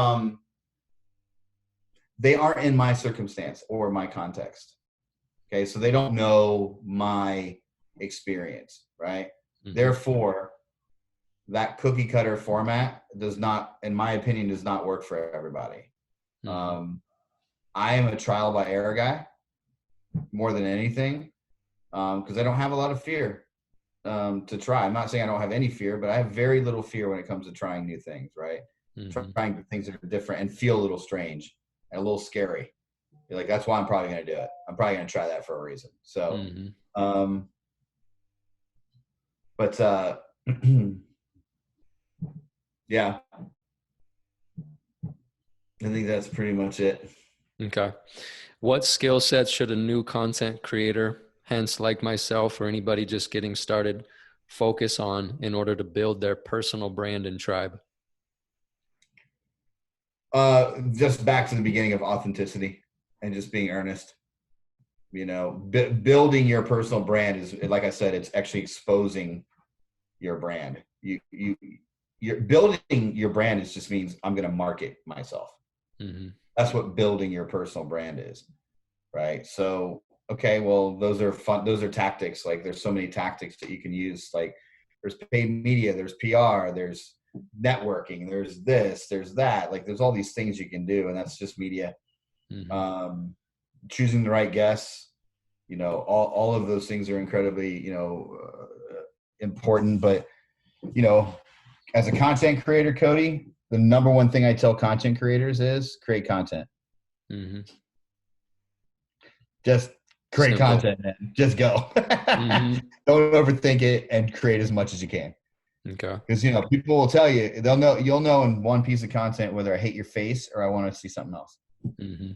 they aren't in my circumstance or my context. Okay, so they don't know my experience, right? Therefore, that cookie cutter format does not, in my opinion, does not work for everybody. I am a trial by error guy more than anything. Because I don't have a lot of fear to try. I'm not saying I don't have any fear, but I have very little fear when it comes to trying new things, right? Mm-hmm. trying things that are different and feel a little strange and a little scary. You're like, that's why I'm probably going to do it. I'm probably going to try that for a reason. So, Mm-hmm. but yeah, I think that's pretty much it. Okay. What skill sets should a new content creator, hence like myself or anybody just getting started, focus on in order to build their personal brand and tribe? Just back to the beginning of authenticity and just being earnest. You know, building your personal brand is, like I said, it's actually exposing your brand. You're building your brand is just means I'm going to market myself. Mm-hmm. That's what building your personal brand is, right? So, okay, well, those are fun. Those are tactics. Like, there's so many tactics that you can use. Like, there's paid media, there's PR, there's networking, there's this, there's that. Like, there's all these things you can do, and that's just media. Mm-hmm. Choosing the right guests, you know, all of those things are incredibly, important. But, you know, as a content creator, Cody, the number one thing I tell content creators is create content. Mm-hmm. Just create Simple. content, man. Just go. Mm-hmm. Don't overthink it and create as much as you can. Okay. Because, you know, people will tell you, you'll know in one piece of content whether I hate your face or I want to see something else. Mm-hmm.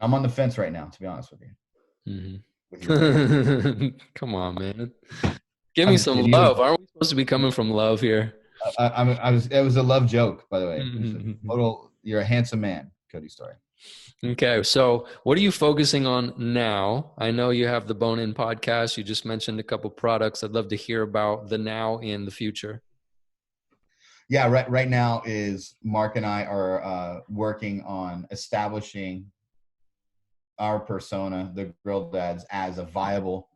I'm on the fence right now, to be honest with you. Mm-hmm. With your face. Come on, man. Give I'm me just some kidding. love. Aren't we supposed to be coming from love here? It was a love joke, by the way. It was a Mm-hmm. total, you're a handsome man, Cody Story. Okay, so what are you focusing on now? I know you have the Bone In podcast. You just mentioned a couple products. I'd love to hear about the now and the future. Yeah, right now is Mark and I are working on establishing our persona, the Grill Dads, as a viable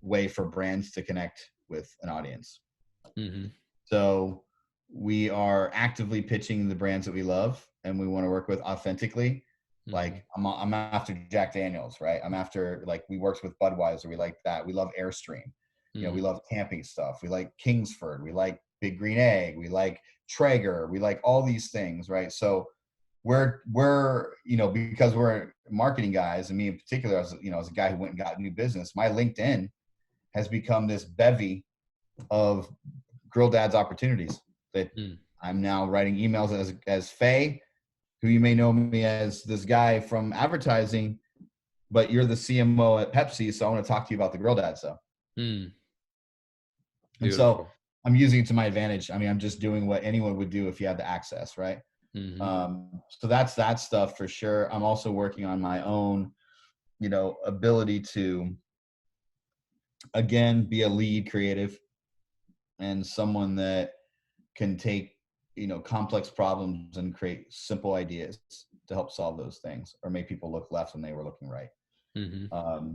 way for brands to connect with an audience. Mm-hmm. So we are actively pitching the brands that we love and we want to work with authentically. Mm-hmm. Like I'm after Jack Daniels, right? I'm after, like, we worked with Budweiser. We like that. We love Airstream. Mm-hmm. You know, we love camping stuff. We like Kingsford. We like Big Green Egg. We like Traeger. We like all these things, right? So we're you know, because we're marketing guys, and me in particular, as you know, as a guy who went and got new business, my LinkedIn has become this bevy of Grill Dads opportunities that I'm now writing emails as Flay, who you may know me as this guy from advertising, but you're the CMO at Pepsi, so I want to talk to you about the Grill Dad stuff. And so I'm using it to my advantage. I mean, I'm just doing what anyone would do if you had the access, right? Mm-hmm. So that's that stuff for sure. I'm also working on my own, you know, ability to, again, be a lead creative and someone that can take, you know, complex problems and create simple ideas to help solve those things or make people look left when they were looking right. Mm-hmm.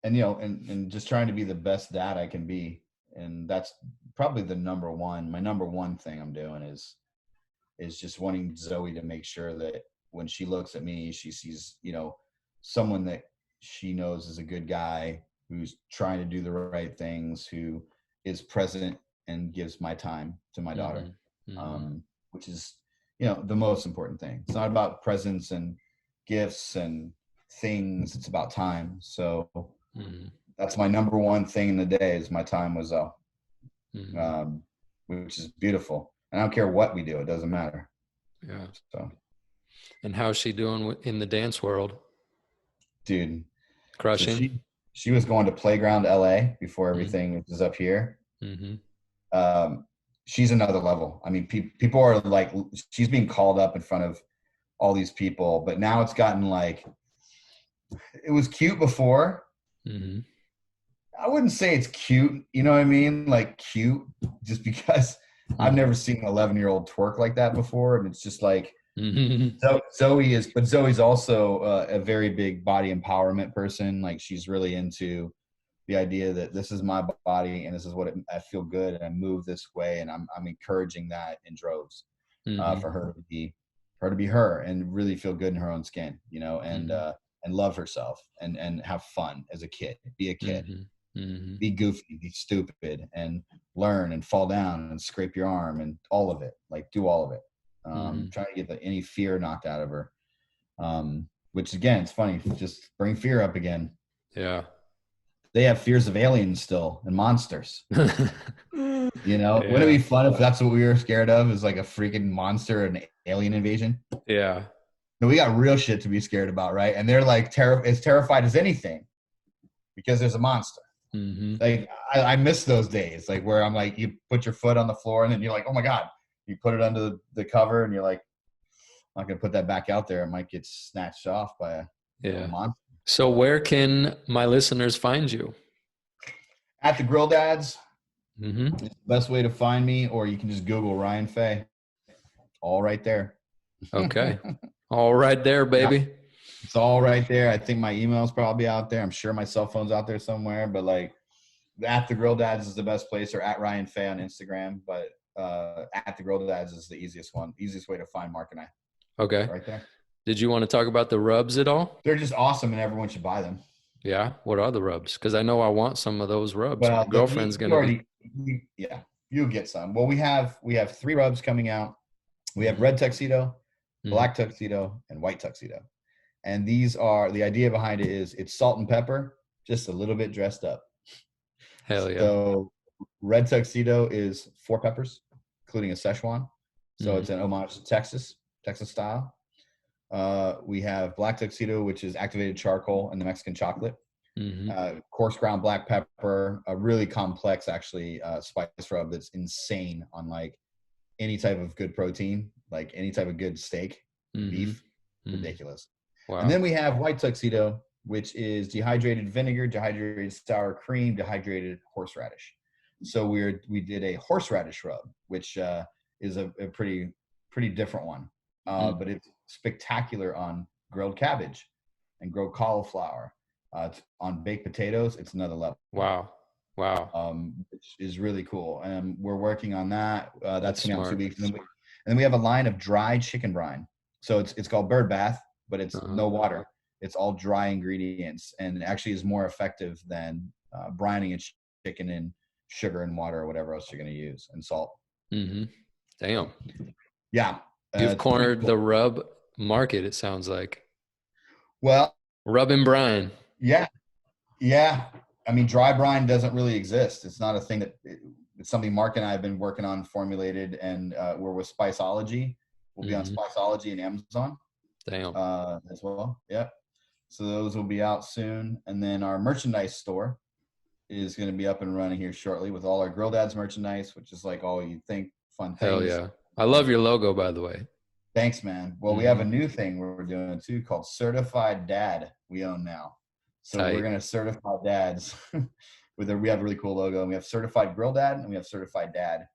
And, you know, and just trying to be the best dad I can be. And that's probably my number one thing I'm doing is just wanting Zoe to make sure that when she looks at me, she sees, you know, someone that she knows is a good guy who's trying to do the right things, who is present and gives my time to my daughter, which is, you know, the most important thing. It's not about presents and gifts and things. It's about time. So that's my number one thing in the day is my time with Zoe, which is beautiful. And I don't care what we do. It doesn't matter. Yeah. So. And how's she doing in the dance world? Dude. Crushing. So she was going to Playground LA before everything was up here. She's another level. I mean, people are like, she's being called up in front of all these people, but now it's gotten like, it was cute before. I wouldn't say it's cute. You know what I mean? Like cute, just because I've never seen an 11-year-old twerk like that before. And it's just like, Zoe's also a very big body empowerment person. Like, she's really into the idea that this is my body and this is what I feel good and I move this way. And I'm encouraging that in droves for her to be her and really feel good in her own skin, you know, and love herself and have fun as a kid, be a kid, be goofy, be stupid, and learn and fall down and scrape your arm and all of it, like do all of it. Trying to get any fear knocked out of her. Which again, it's funny, just bring fear up again. Yeah. They have fears of aliens still and monsters. Wouldn't it be fun if that's what we were scared of, is like a freaking monster, an alien invasion? Yeah. No, we got real shit to be scared about, right? And they're like as terrified as anything because there's a monster. Like I miss those days, like where I'm like, you put your foot on the floor and then you're like, oh my God, you put it under the cover and you're like, I'm not gonna put that back out there. It might get snatched off by a monster. So where can my listeners find you? At the Grill Dads. It's the best way to find me, or you can just Google Ryan Flay. All right there. Okay. All right there, baby. Yeah, it's all right there. I think my email's probably out there. I'm sure my cell phone's out there somewhere, but like at the Grill Dads is the best place, or at Ryan Flay on Instagram. But at the Grill Dads is the easiest way to find Mark and I. Okay. Right there. Did you want to talk about the rubs at all? They're just awesome and everyone should buy them. Yeah. What are the rubs? Because I know I want some of those rubs. Well, my girlfriend's going to you'll get some. Well, we have 3 rubs coming out. We have red tuxedo, black tuxedo, and white tuxedo. And these are, the idea behind it is it's salt and pepper, just a little bit dressed up. Hell yeah. So red tuxedo is 4 peppers, including a Szechuan. So it's an homage to Texas style. We have black tuxedo, which is activated charcoal and the Mexican chocolate. Coarse ground black pepper, a really complex actually spice rub that's insane on like any type of good protein, like any type of good steak, beef, ridiculous. Wow. And then we have white tuxedo, which is dehydrated vinegar, dehydrated sour cream, dehydrated horseradish. So we did a horseradish rub, which is a pretty different one, but it's spectacular on grilled cabbage and grilled cauliflower. It's on baked potatoes. It's another level. Wow. Which is really cool. And we're working on that. That's coming out 2 weeks. And then we have a line of dried chicken brine. So it's called bird bath, but it's no water. It's all dry ingredients, and it actually is more effective than brining a chicken in sugar and water or whatever else you're going to use, and salt. Damn. Yeah. You've cornered the rub market, it sounds like. Well, rub and brine. Yeah. I mean, dry brine doesn't really exist. It's not a thing it's something Mark and I have been working on, formulated, and we're with Spiceology. We'll be on Spiceology and Amazon. Damn. As well. Yep. So those will be out soon. And then our merchandise store is going to be up and running here shortly with all our Grill Dads merchandise, which is like all you think fun things. Hell yeah. I love your logo, by the way. Thanks, man. Well, we have a new thing we're doing too called Certified Dad we own now. So we're going to certify dads we have a really cool logo, and we have Certified Grill Dad and we have Certified Dad.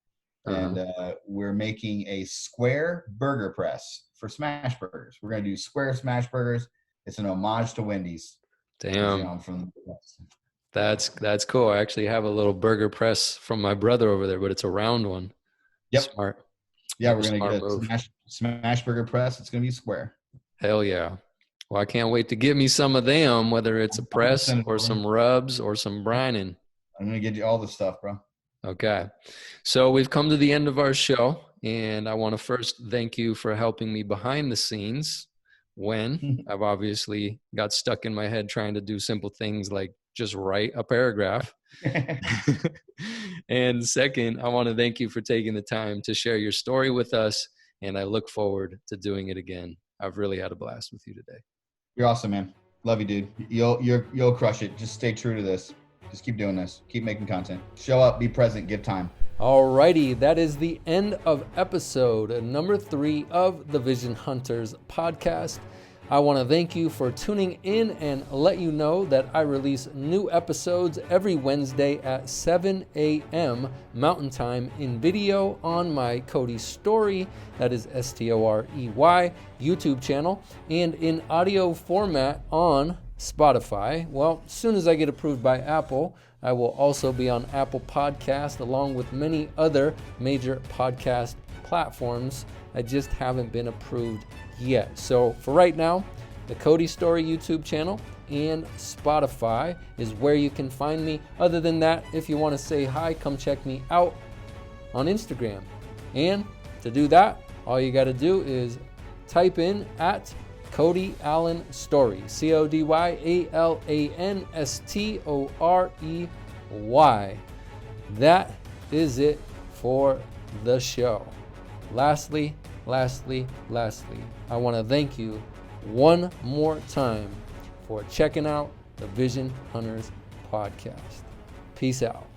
And we're making a square burger press for smash burgers. We're going to do square smash burgers. It's an homage to Wendy's. Damn. That's cool. I actually have a little burger press from my brother over there, but it's a round one. Yep. Smart. Yeah, we're going to get a smash burger press. It's going to be square. Hell yeah. Well, I can't wait to get me some of them, whether it's a press or some rubs or some brining. I'm going to get you all the stuff, bro. Okay. So we've come to the end of our show, and I want to first thank you for helping me behind the scenes when I've obviously got stuck in my head trying to do simple things like just write a paragraph. And second, I want to thank you for taking the time to share your story with us, and I look forward to doing it again. I've really had a blast with you today. You're awesome, man. Love you, dude. You'll crush it. Just stay true to this. Just keep doing this. Keep making content. Show up, be present, give time. Alrighty, that is the end of episode number 3 of the Vision Hunters podcast. I want to thank you for tuning in and let you know that I release new episodes every Wednesday at 7 a.m. Mountain Time in video on my Cody Story, that is STOREY, YouTube channel, and in audio format on Spotify. Well, as soon as I get approved by Apple, I will also be on Apple Podcast along with many other major podcast platforms. I just haven't been approved yet. So for right now, the Cody Story YouTube channel and Spotify is where you can find me. Other than that, if you want to say hi, come check me out on Instagram. And to do that, all you got to do is type in at Cody Allen Story, CodyAlanStory. That is it for the show. Lastly, I want to thank you one more time for checking out the Vision Hunters podcast. Peace out.